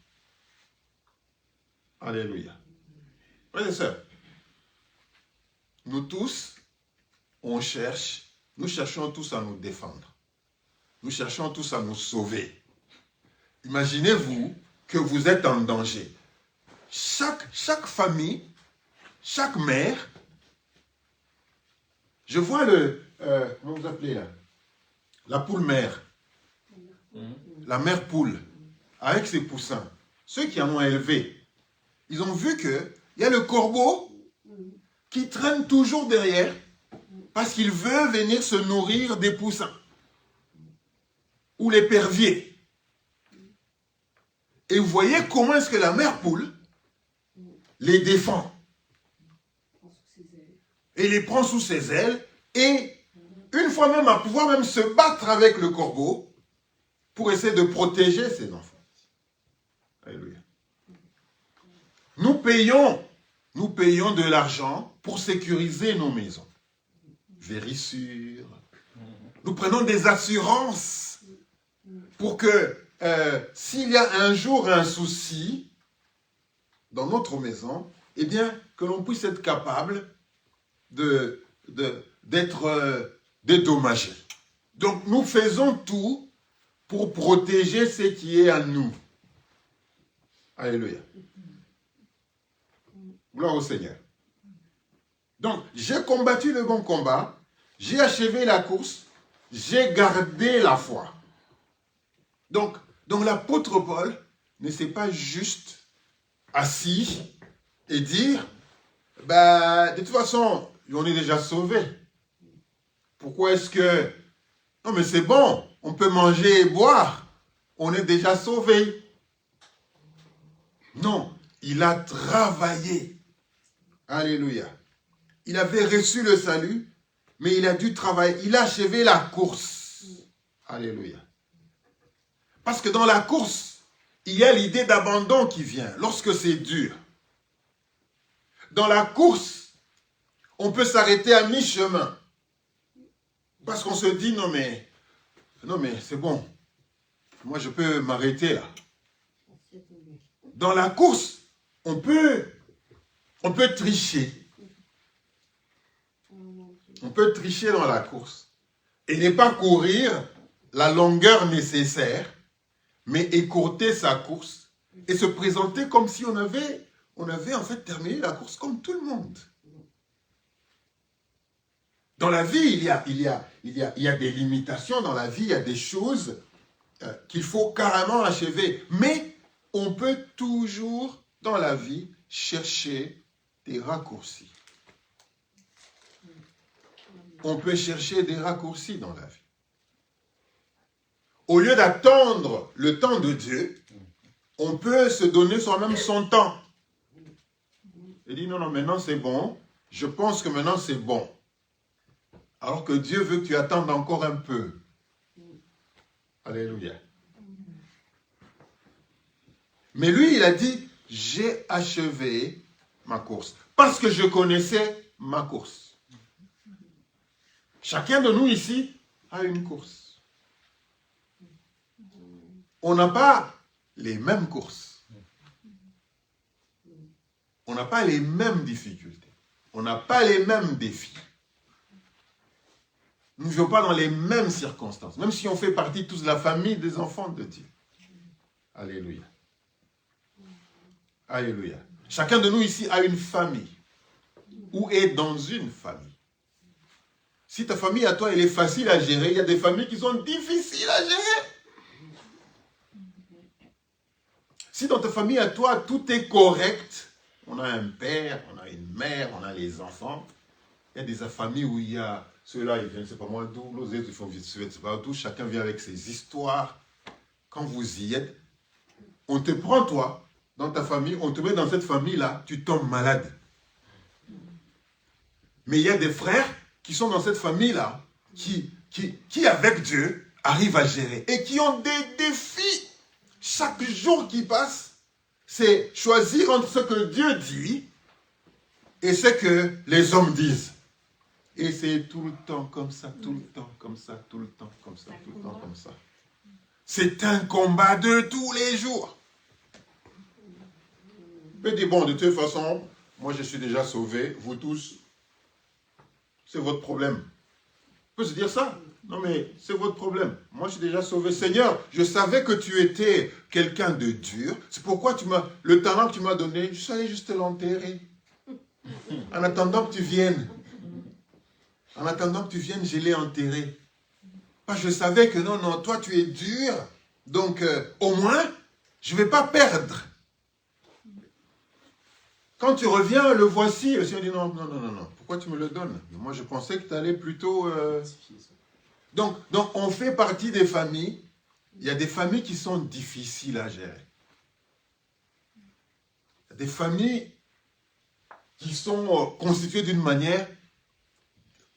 Alléluia. Frères et sœurs, nous tous, nous cherchons tous à nous défendre. Nous cherchons tous à nous sauver. Imaginez-vous que vous êtes en danger. Chaque famille, chaque mère, je vois comment vous appelez là? La poule mère. La mère poule, avec ses poussins. Ceux qui en ont élevé, ils ont vu qu'il y a le corbeau qui traîne toujours derrière parce qu'il veut venir se nourrir des poussins. Ou l'épervier. Et vous voyez comment est-ce que la mère poule les défend. Et les prend sous ses ailes. Et une fois même à pouvoir même se battre avec le corbeau pour essayer de protéger ses enfants. Alléluia. Nous payons de l'argent pour sécuriser nos maisons. Vérissure. Nous prenons des assurances pour que s'il y a un jour un souci dans notre maison, eh bien, que l'on puisse être capable d'être dédommagé. Donc, nous faisons tout pour protéger ce qui est à nous. Alléluia. Gloire au Seigneur. Donc, j'ai combattu le bon combat, j'ai achevé la course, j'ai gardé la foi. Donc l'apôtre Paul ne s'est pas juste assis et dire, de toute façon, on est déjà sauvé. Pourquoi est-ce que... Non mais c'est bon, on peut manger et boire, on est déjà sauvé. Non, il a travaillé. Alléluia. Il avait reçu le salut, mais il a dû travailler. Il a achevé la course. Alléluia. Parce que dans la course, il y a l'idée d'abandon qui vient lorsque c'est dur. Dans la course, on peut s'arrêter à mi-chemin. Parce qu'on se dit, non mais c'est bon. Moi, je peux m'arrêter là. Dans la course, on peut tricher. On peut tricher dans la course. Et ne pas courir la longueur nécessaire, mais écourter sa course et se présenter comme si on avait en fait terminé la course comme tout le monde. Dans la vie, il y a des limitations, dans la vie, il y a des choses qu'il faut carrément achever. Mais on peut toujours, dans la vie, chercher des raccourcis. On peut chercher des raccourcis dans la vie. Au lieu d'attendre le temps de Dieu, on peut se donner soi-même son temps. Et dire non, maintenant c'est bon. Je pense que maintenant c'est bon. Alors que Dieu veut que tu attendes encore un peu. Alléluia. Mais lui, il a dit, j'ai achevé ma course. Parce que je connaissais ma course. Chacun de nous ici a une course. On n'a pas les mêmes courses. On n'a pas les mêmes difficultés. On n'a pas les mêmes défis. Nous ne vivons pas dans les mêmes circonstances, même si on fait partie tous de la famille des enfants de Dieu. Alléluia. Alléluia. Chacun de nous ici a une famille ou est dans une famille. Si ta famille à toi, elle est facile à gérer, il y a des familles qui sont difficiles à gérer. Si dans ta famille à toi, tout est correct, on a un père, on a une mère, on a les enfants. Il y a des familles où il y a ceux-là, ils viennent, c'est pas moi d'où, les autres, ils font vite, c'est pas d'où, chacun vient avec ses histoires. Quand vous y êtes, on te prend toi, dans ta famille, on te met dans cette famille-là, tu tombes malade. Mais il y a des frères qui sont dans cette famille-là, qui avec Dieu, arrivent à gérer et qui ont des défis. Chaque jour qui passe, c'est choisir entre ce que Dieu dit et ce que les hommes disent. Et c'est tout le temps comme ça, tout le temps comme ça, tout le temps comme ça, tout le temps comme ça. C'est un combat de tous les jours. Mais dis bon, de toute façon, moi je suis déjà sauvé, vous tous, c'est votre problème. On peut se dire ça? Non mais c'est votre problème. Moi je suis déjà sauvé. Seigneur, je savais que tu étais quelqu'un de dur. C'est pourquoi le talent que tu m'as donné, je suis allé juste l'enterrer. En attendant que tu viennes. En attendant que tu viennes, je l'ai enterré. Parce que je savais que non, toi tu es dur. Donc au moins, je ne vais pas perdre. Quand tu reviens, le voici. Le Seigneur dit non. Pourquoi tu me le donnes? Moi je pensais que tu allais plutôt... Donc, on fait partie des familles. Il y a des familles qui sont difficiles à gérer. Il y a des familles qui sont constituées d'une manière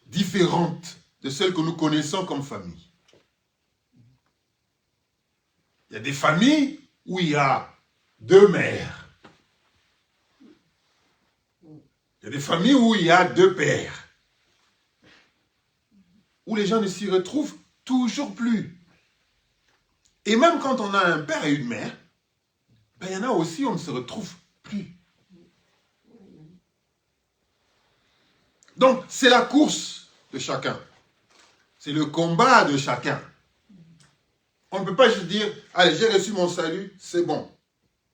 différente de celle que nous connaissons comme famille. Il y a des familles où il y a 2 mères. Il y a des familles où il y a 2 pères. Où les gens ne s'y retrouvent toujours plus. Et même quand on a un père et une mère, ben, il y en a aussi où on ne se retrouve plus. Donc, c'est la course de chacun. C'est le combat de chacun. On ne peut pas juste dire, allez, j'ai reçu mon salut, c'est bon.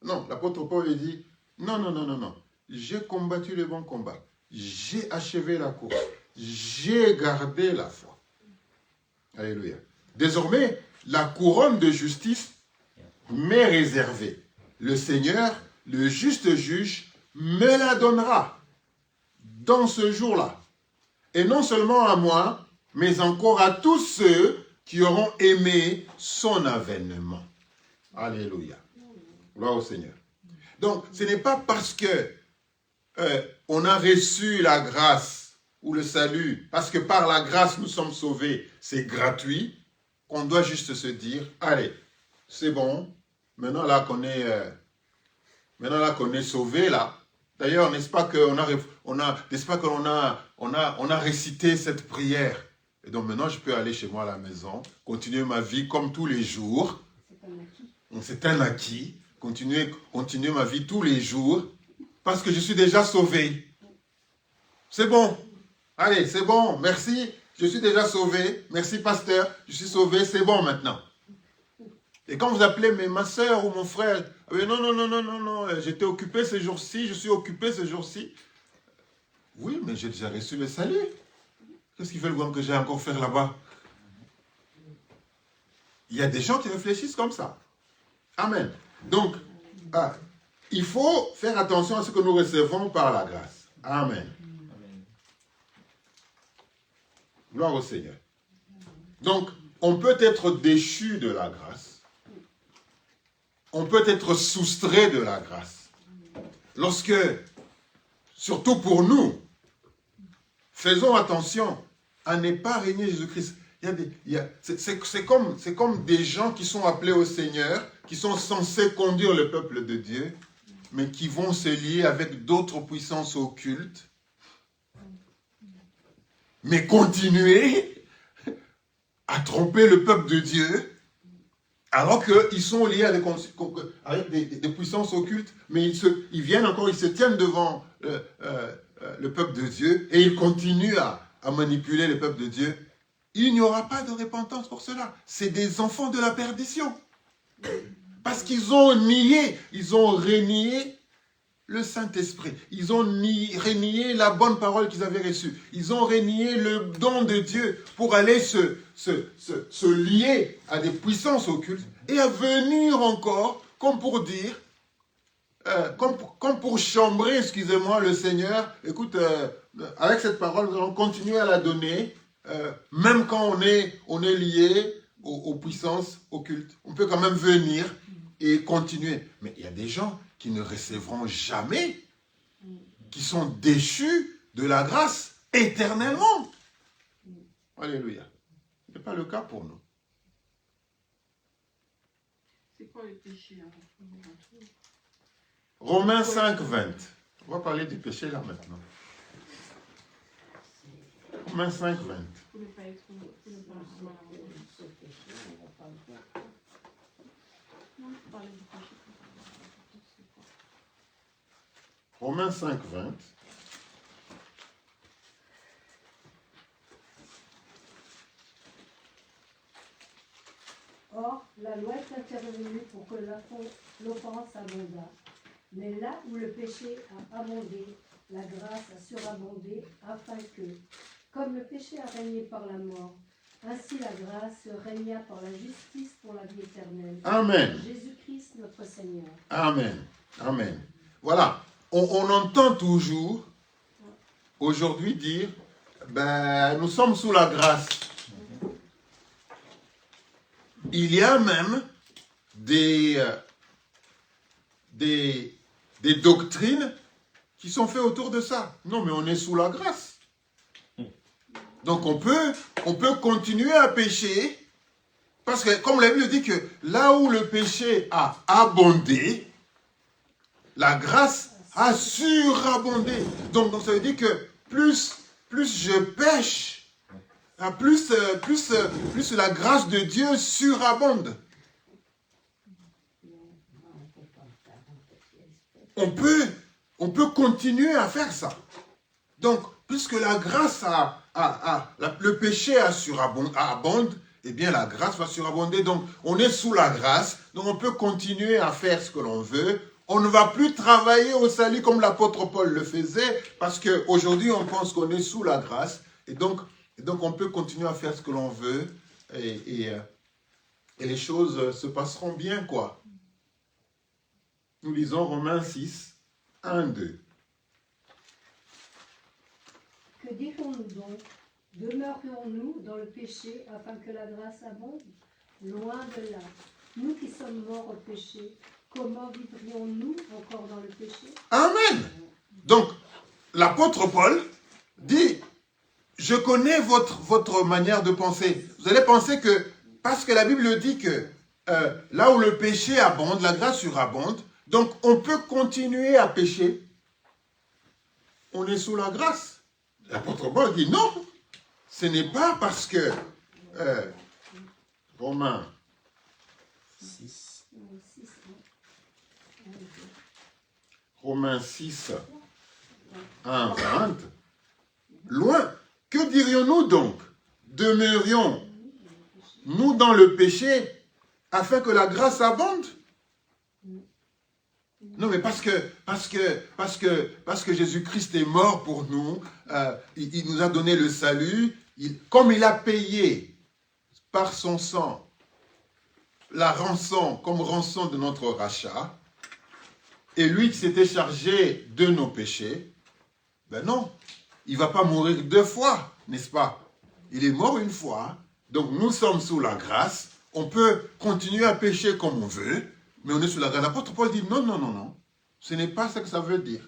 Non, l'apôtre Paul dit, non. J'ai combattu le bon combat. J'ai achevé la course. J'ai gardé la foi. Alléluia. Désormais, la couronne de justice m'est réservée. Le Seigneur, le juste juge, me la donnera dans ce jour-là. Et non seulement à moi, mais encore à tous ceux qui auront aimé son avènement. Alléluia. Gloire au Seigneur. Donc, ce n'est pas parce que on a reçu la grâce ou le salut, parce que par la grâce nous sommes sauvés, c'est gratuit, qu'on doit juste se dire, allez, c'est bon, maintenant là qu'on est sauvé là. D'ailleurs, n'est-ce pas qu'on a récité cette prière, et donc maintenant je peux aller chez moi à la maison, continuer ma vie comme tous les jours. C'est un acquis. Continuer ma vie tous les jours, parce que je suis déjà sauvé. C'est bon. Allez, c'est bon, merci, je suis déjà sauvé. Merci, pasteur, je suis sauvé, c'est bon maintenant. Et quand vous appelez ma soeur ou mon frère, non, j'étais occupé ces jours-ci, je suis occupé ces jours-ci. Oui, mais j'ai déjà reçu le salut. Qu'est-ce qu'ils veulent voir que j'ai encore faire là-bas? Il y a des gens qui réfléchissent comme ça. Amen. Donc, il faut faire attention à ce que nous recevons par la grâce. Amen. Gloire au Seigneur. Donc, on peut être déchu de la grâce. On peut être soustrait de la grâce. Lorsque, surtout pour nous, faisons attention à ne pas régner Jésus-Christ. C'est comme des gens qui sont appelés au Seigneur, qui sont censés conduire le peuple de Dieu, mais qui vont se lier avec d'autres puissances occultes, mais continuer à tromper le peuple de Dieu, alors qu'ils sont liés avec des puissances occultes, mais ils viennent encore, ils se tiennent devant le peuple de Dieu, et ils continuent à manipuler le peuple de Dieu. Il n'y aura pas de repentance pour cela. C'est des enfants de la perdition. Parce qu'ils ont nié, ils ont renié le Saint-Esprit. Ils ont renié la bonne parole qu'ils avaient reçue. Ils ont renié le don de Dieu pour aller se lier à des puissances occultes et à venir encore, comme pour dire, comme pour chambrer, excusez-moi, le Seigneur. Écoute, avec cette parole, nous allons continuer à la donner, même quand on est lié aux puissances occultes. On peut quand même venir et continuer. Mais il y a des gens qui ne recevront jamais, qui sont déchus de la grâce éternellement. Alléluia. Ce n'est pas le cas pour nous. C'est quoi le péché hein? Romains 5, 20. On va parler du péché là maintenant. Romains 5, 20. Pour ne pas être non, parler du péché. Romains 5, 20. Or, la loi est intervenue pour que l'offense abondât. Mais là où le péché a abondé, la grâce a surabondé, afin que, comme le péché a régné par la mort, ainsi la grâce régna par la justice pour la vie éternelle. Amen. Jésus-Christ notre Seigneur. Amen. Amen. Voilà. On entend toujours aujourd'hui dire, nous sommes sous la grâce. Il y a même des doctrines qui sont faites autour de ça. Non, mais on est sous la grâce. Donc on peut continuer à pécher, parce que comme la Bible dit que là où le péché a abondé, la grâce a surabondé. Donc ça veut dire que plus je pêche, plus la grâce de Dieu surabonde. On peut continuer à faire ça. Donc, puisque la grâce le péché abonde, eh bien la grâce va surabonder. Donc, on est sous la grâce, donc on peut continuer à faire ce que l'on veut. On ne va plus travailler au salut comme l'apôtre Paul le faisait, parce qu'aujourd'hui, on pense qu'on est sous la grâce. Et donc, on peut continuer à faire ce que l'on veut, et les choses se passeront bien, quoi. Nous lisons Romains 6, 1, 2. Que dirons-nous donc? Demeurerions-nous dans le péché afin que la grâce abonde? Loin de là. Nous qui sommes morts au péché, comment vivrions-nous encore dans le péché? Amen. Donc, l'apôtre Paul dit, je connais votre manière de penser. Vous allez penser que, parce que la Bible dit que là où le péché abonde, la grâce surabonde, donc on peut continuer à pécher. On est sous la grâce. L'apôtre Paul dit non, ce n'est pas parce que Romains 6. Romains 6, 1, 20. Loin. Que dirions-nous donc? Demeurions-nous dans le péché afin que la grâce abonde? Non, mais parce que Jésus-Christ est mort pour nous, il nous a donné le salut, comme il a payé par son sang la rançon, comme rançon de notre rachat, et lui qui s'était chargé de nos péchés, ben non, il ne va pas mourir deux fois, n'est-ce pas? Il est mort une fois, donc nous sommes sous la grâce, on peut continuer à pécher comme on veut, mais on est sous la grâce. L'apôtre Paul dit non, non, non, non. Ce n'est pas ce que ça veut dire.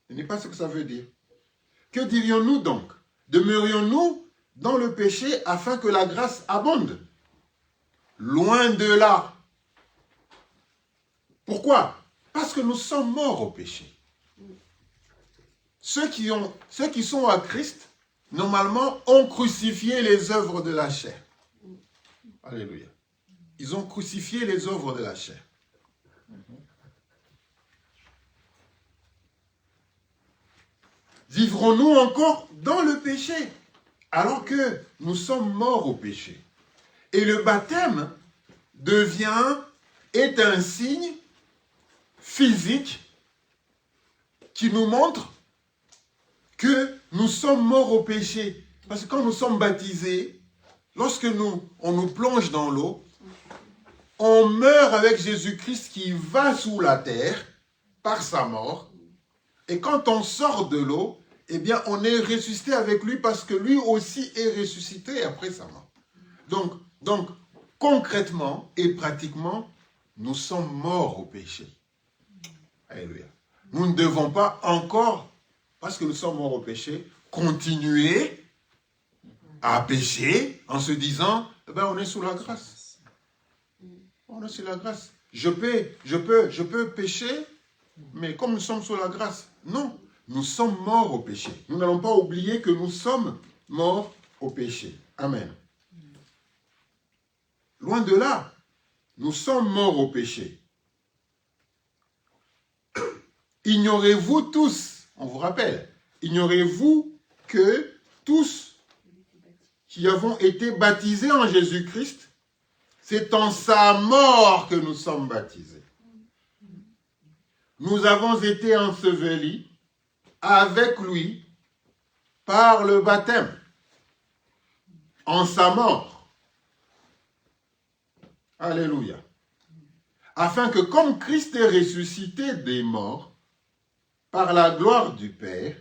Ce n'est pas ce que ça veut dire. Que dirions-nous donc? Demeurions-nous dans le péché afin que la grâce abonde? Loin de là. Pourquoi? Parce que nous sommes morts au péché. Ceux qui sont à Christ, normalement, ont crucifié les œuvres de la chair. Alléluia. Ils ont crucifié les œuvres de la chair. Vivrons-nous encore dans le péché alors que nous sommes morts au péché? Et le baptême est un signe physique qui nous montre que nous sommes morts au péché. Parce que quand nous sommes baptisés, lorsque on nous plonge dans l'eau, on meurt avec Jésus-Christ qui va sous la terre par sa mort. Et quand on sort de l'eau, eh bien, on est ressuscité avec lui parce que lui aussi est ressuscité après sa mort. Donc concrètement et pratiquement, nous sommes morts au péché. Alléluia. Nous ne devons pas encore, parce que nous sommes morts au péché, continuer à pécher en se disant, eh ben, on est sous la grâce. On est sous la grâce. Je peux pécher, mais comme nous sommes sous la grâce, non. Nous sommes morts au péché. Nous n'allons pas oublier que nous sommes morts au péché. Amen. Loin de là, nous sommes morts au péché. Ignorez-vous tous, on vous rappelle, ignorez-vous que tous qui avons été baptisés en Jésus-Christ, c'est en sa mort que nous sommes baptisés. Nous avons été ensevelis avec lui par le baptême, en sa mort. Alléluia. Afin que comme Christ est ressuscité des morts, par la gloire du Père,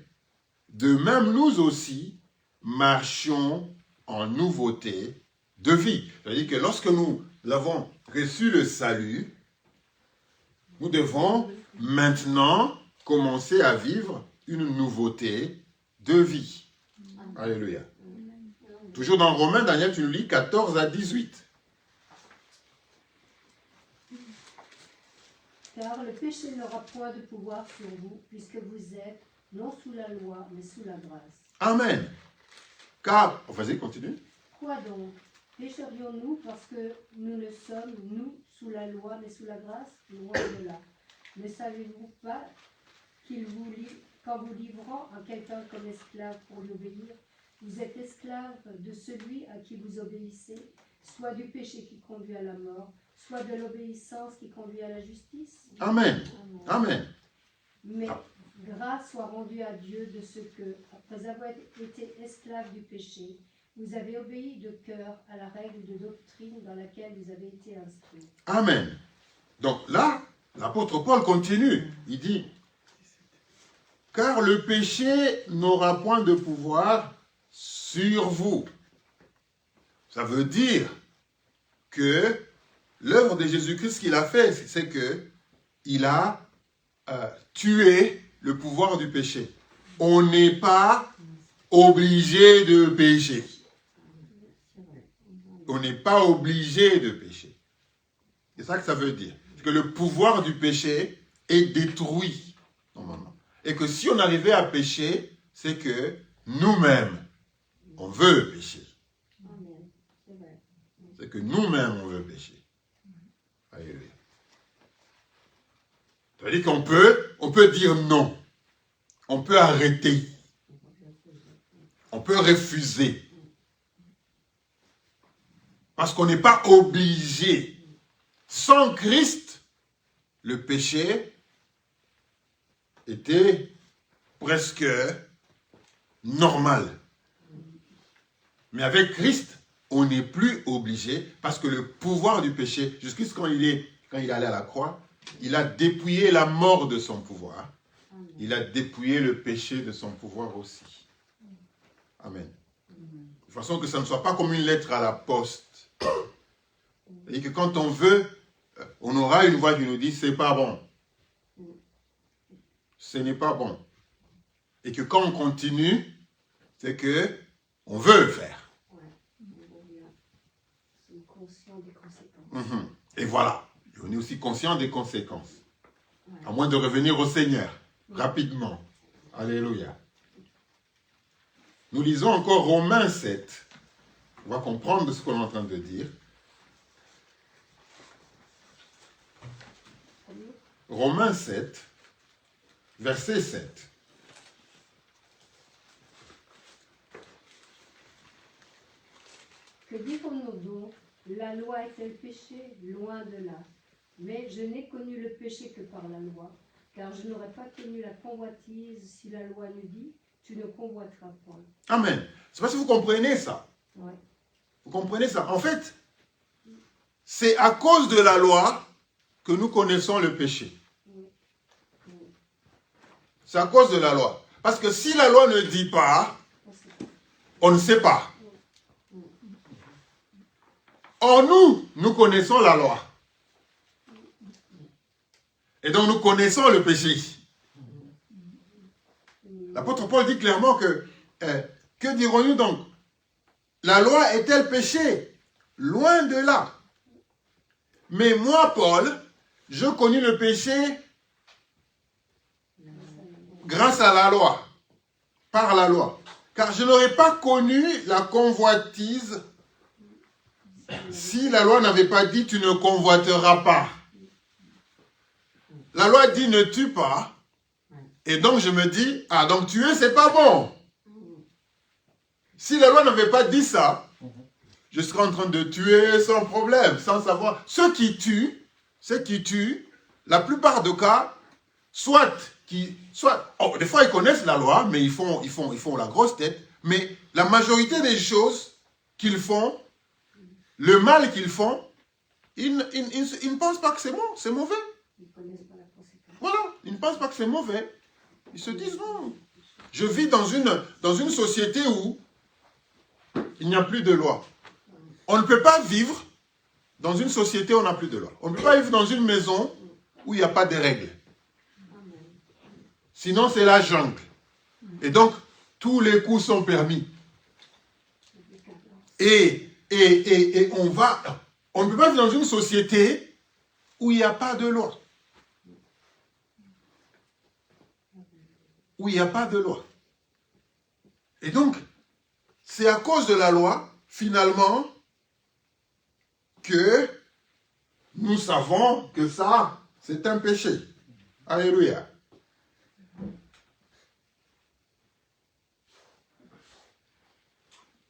de même nous aussi marchions en nouveauté de vie. C'est-à-dire que lorsque nous avons reçu le salut, nous devons maintenant commencer à vivre une nouveauté de vie. Alléluia. Toujours dans Romains, Daniel, tu nous lis 14 à 18. Car le péché n'aura point de pouvoir sur vous, puisque vous êtes non sous la loi, mais sous la grâce. Amen. Car, vas-y, continue. Quoi donc? Pécherions-nous parce que nous ne sommes, nous, sous la loi, mais sous la grâce? Loin de là. Ne savez-vous pas qu'en vous livrant à quelqu'un comme esclave pour lui obéir, vous êtes esclave de celui à qui vous obéissez, soit du péché qui conduit à la mort, soit de l'obéissance qui conduit à la justice? Amen. Amen. Mais grâce soit rendue à Dieu de ce que, après avoir été esclave du péché, vous avez obéi de cœur à la règle de doctrine dans laquelle vous avez été instruits. Amen. Donc là, l'apôtre Paul continue. Il dit, car le péché n'aura point de pouvoir sur vous. Ça veut dire que l'œuvre de Jésus-Christ qu'il a fait, c'est que il a tué le pouvoir du péché. On n'est pas obligé de pécher. On n'est pas obligé de pécher. C'est ça que ça veut dire. C'est que le pouvoir du péché est détruit, normalement. Et que si on arrivait à pécher, c'est que nous-mêmes, on veut pécher. C'est que nous-mêmes, on veut pécher. Alléluia. Ça veut dire qu'on peut dire non. On peut arrêter. On peut refuser. Parce qu'on n'est pas obligé. Sans Christ, le péché était presque normal. Mais avec Christ, on n'est plus obligé parce que le pouvoir du péché, jusqu'à quand il est allé à la croix, il a dépouillé la mort de son pouvoir. Il a dépouillé le péché de son pouvoir aussi. Amen. De façon que ça ne soit pas comme une lettre à la poste. Et que quand on veut, on aura une voix qui nous dit c'est pas bon. Ce n'est pas bon. Et que quand on continue, c'est que on veut le faire. Conscient des conséquences. Et voilà. Et on est aussi conscient des conséquences. À moins de revenir au Seigneur rapidement. Alléluia. Nous lisons encore Romains 7. On va comprendre ce qu'on est en train de dire. Romains 7, verset 7. Que dirons-nous donc? La loi est-elle péché? Loin de là. Mais je n'ai connu le péché que par la loi, car je n'aurais pas connu la convoitise si la loi nous dit, tu ne convoiteras point. Amen. C'est parce que vous comprenez ça. Ouais. Vous comprenez ça. En fait, c'est à cause de la loi que nous connaissons le péché. C'est à cause de la loi. Parce que si la loi ne dit pas, on ne sait pas. Or nous connaissons la loi. Et donc nous connaissons le péché. L'apôtre Paul dit clairement que dirons-nous donc? La loi est-elle péché? Loin de là. Mais moi, Paul, je connais le péché grâce à la loi, par la loi. Car je n'aurais pas connu la convoitise si la loi n'avait pas dit tu ne convoiteras pas. La loi dit ne tue pas. Et donc je me dis, ah donc tuer c'est pas bon. Si la loi n'avait pas dit ça, je serais en train de tuer sans problème, sans savoir. Ceux qui tuent, la plupart des cas, des fois ils connaissent la loi, mais ils font la grosse tête. Mais la majorité des choses qu'ils font, le mal qu'ils font, ils ne pensent pas que c'est bon, c'est mauvais. Ils ne connaissent pas la conséquence. Voilà, ils ne pensent pas que c'est mauvais. Ils se disent non. Je vis dans une société où il n'y a plus de loi. On ne peut pas vivre dans une société où on n'a plus de loi. On ne peut pas vivre dans une maison où il n'y a pas de règles. Sinon, c'est la jungle. Et donc, tous les coups sont permis. Et on ne peut pas vivre dans une société où il n'y a pas de loi. Où il n'y a pas de loi. Et donc, c'est à cause de la loi, finalement, que nous savons que ça, c'est un péché. Alléluia.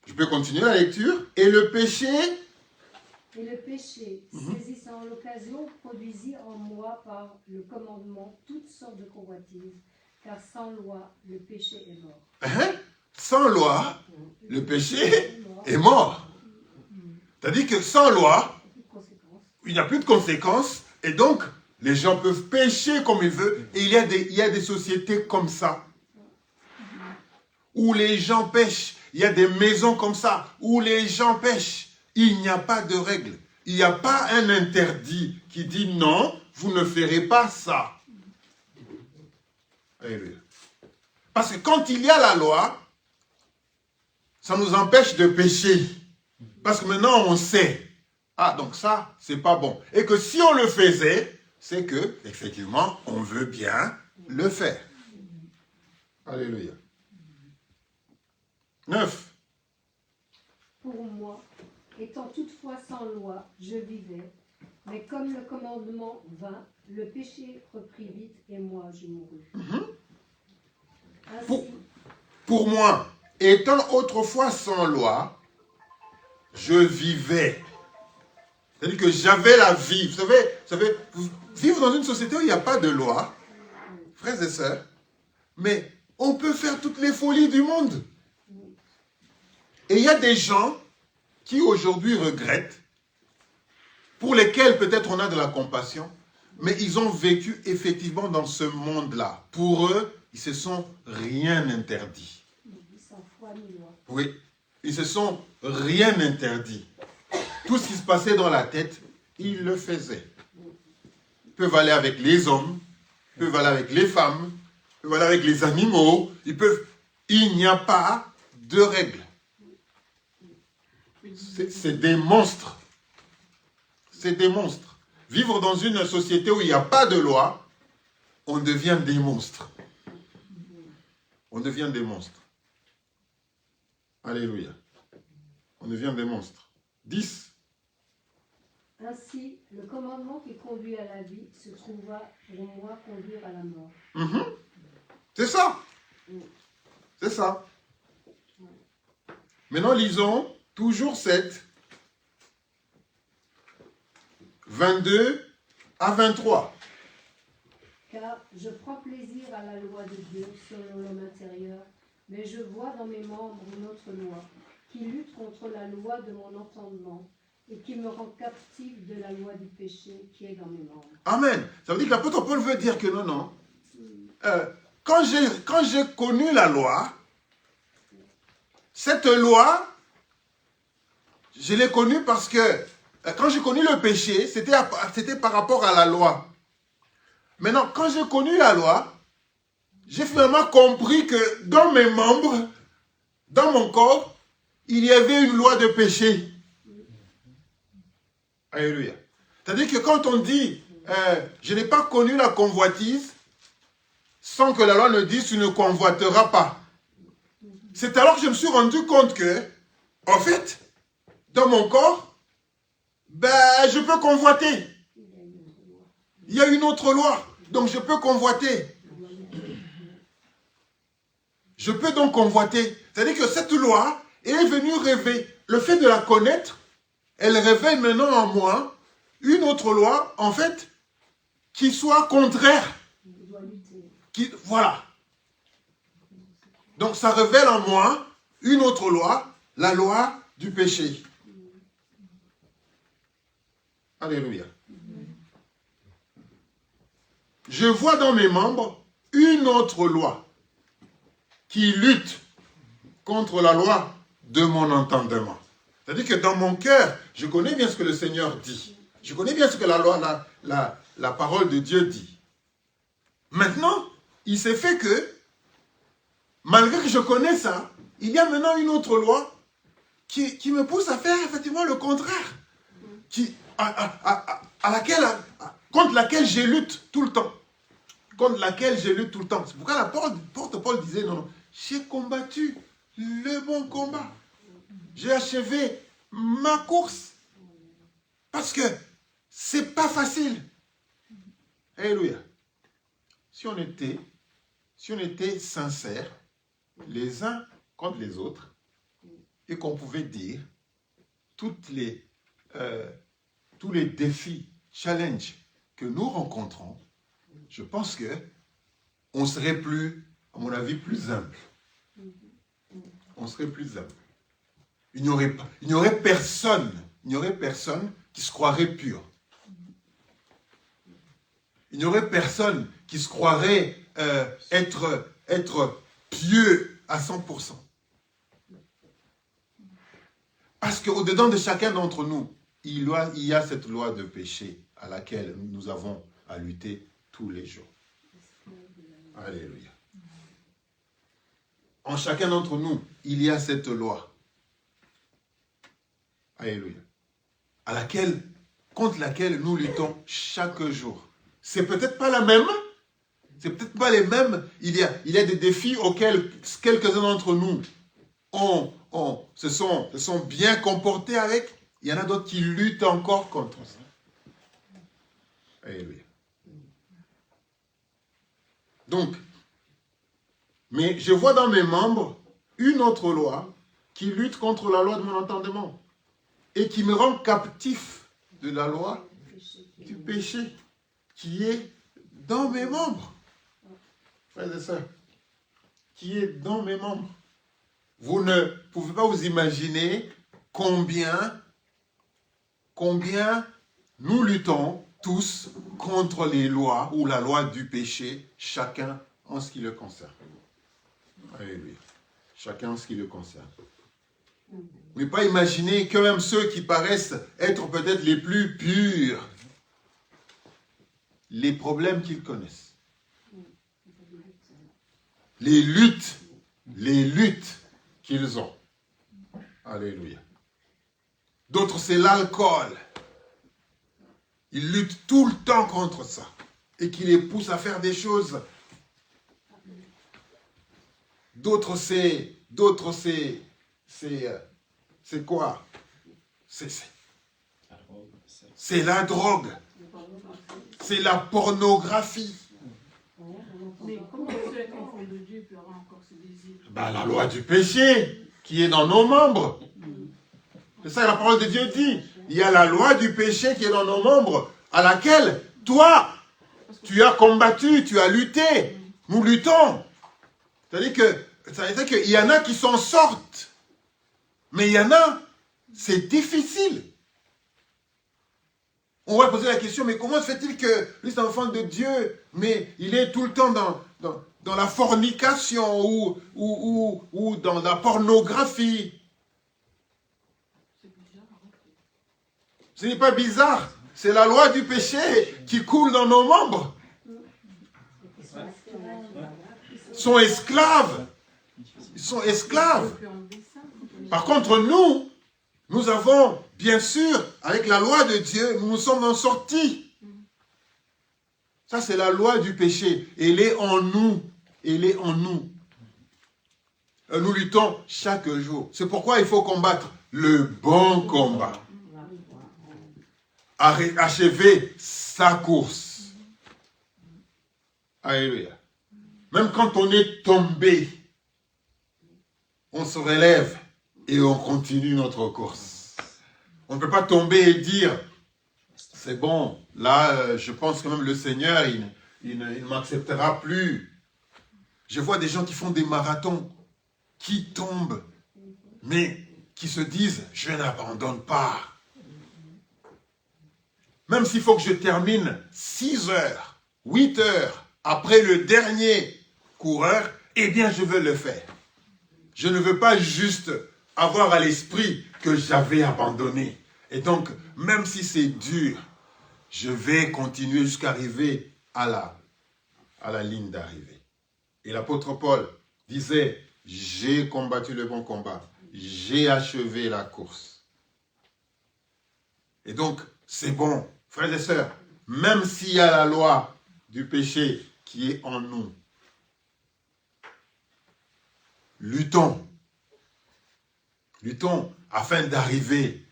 Je peux continuer la lecture. Et le péché, saisissant l'occasion, produisit en moi par le commandement toutes sortes de convoitises, car sans loi, le péché est mort. Sans loi, le péché est mort. C'est-à-dire que sans loi, il n'y a plus de conséquences, et donc les gens peuvent pécher comme ils veulent, et il y a des sociétés comme ça, où les gens pêchent. Il y a des maisons comme ça, où les gens pêchent. Il n'y a pas de règle. Il n'y a pas un interdit qui dit non, vous ne ferez pas ça. Alléluia. Parce que quand il y a la loi, ça nous empêche de pécher. Parce que maintenant on sait. Ah, donc ça, c'est pas bon. Et que si on le faisait, c'est que, effectivement, on veut bien le faire. Alléluia. 9. Pour moi, étant toutefois sans loi, je vivais, mais comme le commandement vint, le péché reprit vite et moi je mourus. Ainsi, pour moi, étant autrefois sans loi, je vivais. C'est-à-dire que j'avais la vie. Vous savez, vivre dans une société où il n'y a pas de loi, frères et sœurs, mais on peut faire toutes les folies du monde. Et il y a des gens qui aujourd'hui regrettent, pour lesquels peut-être on a de la compassion, mais ils ont vécu effectivement dans ce monde-là. Pour eux, ils se sont rien interdit. sans foi ni loi. Oui, ils se sont rien interdit. Tout ce qui se passait dans la tête, ils le faisaient. Ils peuvent aller avec les hommes, ils peuvent aller avec les femmes, ils peuvent aller avec les animaux, il n'y a pas de règles. C'est des monstres. C'est des monstres. Vivre dans une société où il n'y a pas de loi, on devient des monstres. On devient des monstres. Alléluia. On devient des monstres. 10. Ainsi, le commandement qui conduit à la vie se trouva pour moi conduire à la mort. C'est ça. C'est ça. Maintenant, lisons toujours 7, 22 à 23. Car je prends plaisir à la loi de Dieu selon l'homme intérieur, mais je vois dans mes membres une autre loi, qui lutte contre la loi de mon entendement et qui me rend captif de la loi du péché qui est dans mes membres. Amen. Ça veut dire que l'apôtre Paul veut dire que non. Quand j'ai connu la loi, cette loi, je l'ai connue parce que quand j'ai connu le péché, c'était par rapport à la loi. Maintenant, quand j'ai connu la loi, j'ai finalement compris que dans mes membres, dans mon corps, il y avait une loi de péché. Alléluia. C'est-à-dire que quand on dit je n'ai pas connu la convoitise, sans que la loi ne dise tu ne convoiteras pas. C'est alors que je me suis rendu compte que, en fait, dans mon corps, je peux convoiter. Il y a une autre loi, donc je peux convoiter. Je peux donc convoiter. C'est-à-dire que cette loi, elle est venue révéler, le fait de la connaître, elle révèle maintenant en moi une autre loi, en fait, qui soit contraire. Voilà. Donc ça révèle en moi une autre loi, la loi du péché. Alléluia. Je vois dans mes membres une autre loi qui lutte contre la loi de mon entendement. C'est-à-dire que dans mon cœur, je connais bien ce que le Seigneur dit. Je connais bien ce que la loi, la parole de Dieu dit. Maintenant, il s'est fait que, malgré que je connais ça, il y a maintenant une autre loi qui me pousse à faire effectivement le contraire. Contre laquelle je lutte tout le temps. Contre laquelle je lutte tout le temps. C'est pourquoi l'apôtre Paul disait, non, j'ai combattu le bon combat. J'ai achevé ma course. Parce que c'est pas facile. Alléluia. Si on était sincères, les uns contre les autres, et qu'on pouvait dire tous les défis, challenges que nous rencontrons, je pense que on serait plus, à mon avis, plus humble. On serait plus humble. Il n'y aurait personne qui se croirait pur. Il n'y aurait personne qui se croirait être pieux à 100%. Parce qu'au-dedans de chacun d'entre nous, il y a cette loi de péché à laquelle nous avons à lutter tous les jours. Alléluia. En chacun d'entre nous, il y a cette loi. Alléluia. Contre laquelle nous luttons chaque jour. C'est peut-être pas la même. C'est peut-être pas les mêmes. Il y a des défis auxquels quelques-uns d'entre nous se sont bien comportés avec. Il y en a d'autres qui luttent encore contre ça. Alléluia. Donc, mais je vois dans mes membres une autre loi qui lutte contre la loi de mon entendement et qui me rend captif de la loi du péché qui est dans mes membres. Frères et sœurs, qui est dans mes membres. Vous ne pouvez pas vous imaginer combien nous luttons tous contre les lois ou la loi du péché, chacun en ce qui le concerne. Alléluia. Chacun en ce qui le concerne. Vous ne pouvez pas imaginer que même ceux qui paraissent être peut-être les plus purs, les problèmes qu'ils connaissent, les luttes qu'ils ont. Alléluia. D'autres, c'est l'alcool. Ils luttent tout le temps contre ça et qui les pousse à faire des choses. D'autres, c'est quoi? C'est la drogue. C'est la pornographie. Mais comment peut être enfant de Dieu peut avoir encore ce désir? La loi du péché qui est dans nos membres. C'est ça que la parole de Dieu dit. Il y a la loi du péché qui est dans nos membres, à laquelle toi, Tu as combattu, tu as lutté. Nous luttons. C'est-à-dire qu'il y en a qui s'en sortent. Mais il y en a, c'est difficile. On va poser la question, mais comment se fait-il que lui est un enfant de Dieu, mais il est tout le temps dans la fornication ou dans la pornographie? Ce n'est pas bizarre, c'est la loi du péché qui coule dans nos membres. Ils sont esclaves. Ils sont esclaves. Par contre, nous avons, bien sûr, avec la loi de Dieu, nous nous sommes en sortis. Ça, c'est la loi du péché. Elle est en nous. Elle est en nous. Nous luttons chaque jour. C'est pourquoi il faut combattre le bon combat. Achever sa course. Alléluia. Même quand on est tombé, on se relève et on continue notre course. On ne peut pas tomber et dire, c'est bon, là, je pense que même le Seigneur, il ne m'acceptera plus. Je vois des gens qui font des marathons, qui tombent, mais qui se disent, je n'abandonne pas. Même s'il faut que je termine 6 heures, 8 heures après le dernier coureur, eh bien, je veux le faire. Je ne veux pas juste avoir à l'esprit que j'avais abandonné. Et donc, même si c'est dur, je vais continuer jusqu'à arriver à la ligne d'arrivée. Et l'apôtre Paul disait, j'ai combattu le bon combat, j'ai achevé la course. Et donc, c'est bon, frères et sœurs, même s'il y a la loi du péché qui est en nous, luttons. Luttons afin d'arriver,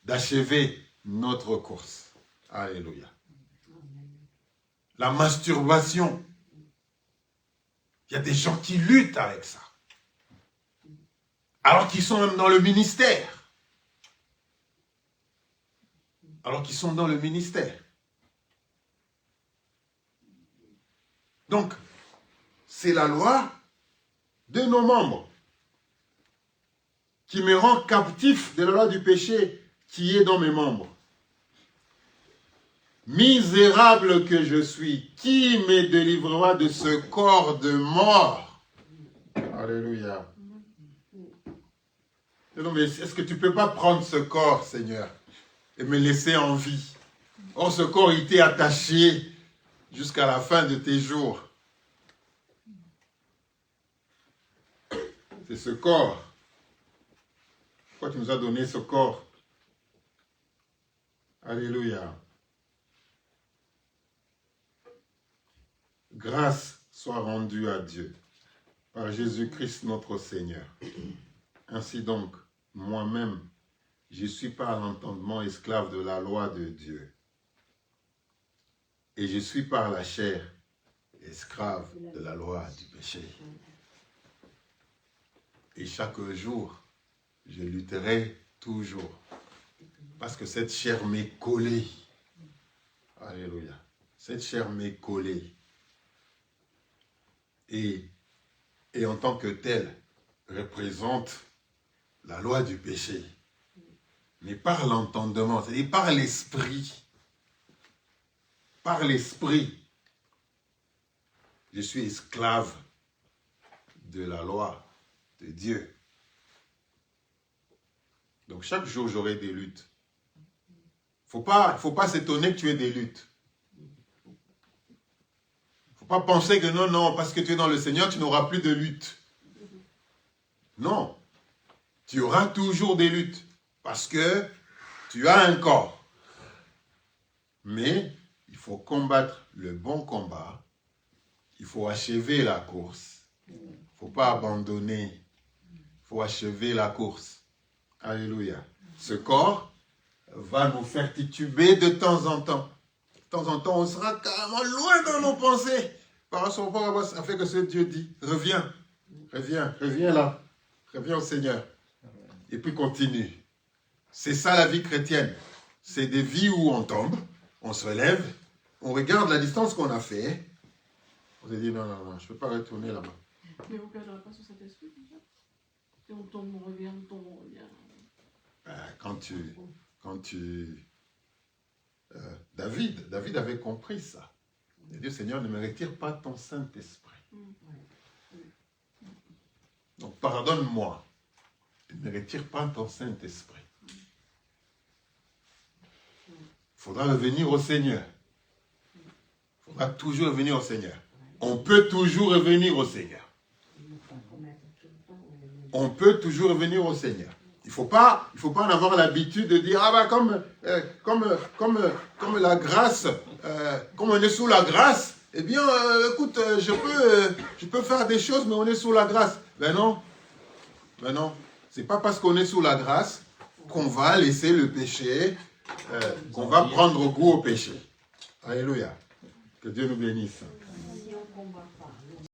d'achever notre course. Alléluia. La masturbation. Il y a des gens qui luttent avec ça. Alors qu'ils sont même dans le ministère. Alors qu'ils sont dans le ministère. Donc, c'est la loi de nos membres qui me rend captif de la loi du péché qui est dans mes membres. Misérable que je suis, qui me délivrera de ce corps de mort? Alléluia. Non, mais est-ce que tu ne peux pas prendre ce corps, Seigneur, et me laisser en vie? Or, ce corps, il t'est attaché jusqu'à la fin de tes jours. C'est ce corps. Pourquoi tu nous as donné ce corps? Alléluia. Grâce soit rendue à Dieu par Jésus-Christ notre Seigneur. Ainsi donc, moi-même, je suis par l'entendement esclave de la loi de Dieu. Et je suis par la chair esclave de la loi du péché. Et chaque jour, je lutterai toujours. Parce que cette chair m'est collée. Alléluia. Cette chair m'est collée. Et en tant que telle, représente la loi du péché. Mais par l'entendement, c'est-à-dire par l'esprit. Par l'esprit, je suis esclave de la loi de Dieu. Donc chaque jour, j'aurai des luttes. Faut pas s'étonner que tu aies des luttes. Faut pas penser que non, parce que tu es dans le Seigneur, tu n'auras plus de lutte. Non. Tu auras toujours des luttes. Parce que tu as un corps. Mais il faut combattre le bon combat. Il faut achever la course. Il ne faut pas abandonner. Il faut achever la course. Alléluia. Ce corps va nous faire tituber de temps en temps. De temps en temps, on sera carrément loin dans nos pensées. Par rapport à ça fait que ce Dieu dit, reviens là. Reviens au Seigneur. Et puis continue. C'est ça la vie chrétienne. C'est des vies où on tombe, on se relève, on regarde la distance qu'on a fait, on se dit non, non, non, je ne peux pas retourner là-bas. Mais vous ne perdrez pas sur cet esprit déjà. Si on tombe, on revient, on tombe, on revient. David avait compris ça. Il dit, Seigneur, ne me retire pas ton Saint-Esprit. Donc, pardonne-moi. Ne me retire pas ton Saint-Esprit. Il faudra revenir au Seigneur. Il faudra toujours revenir au Seigneur. On peut toujours revenir au Seigneur. On peut toujours revenir au Seigneur. Il ne faut pas en avoir l'habitude de dire, ah ben comme la grâce, comme on est sous la grâce, eh bien, écoute, je peux faire des choses, mais on est sous la grâce. Ben non. C'est pas parce qu'on est sous la grâce qu'on va laisser le péché, qu'on va prendre goût au péché. Alléluia. Que Dieu nous bénisse.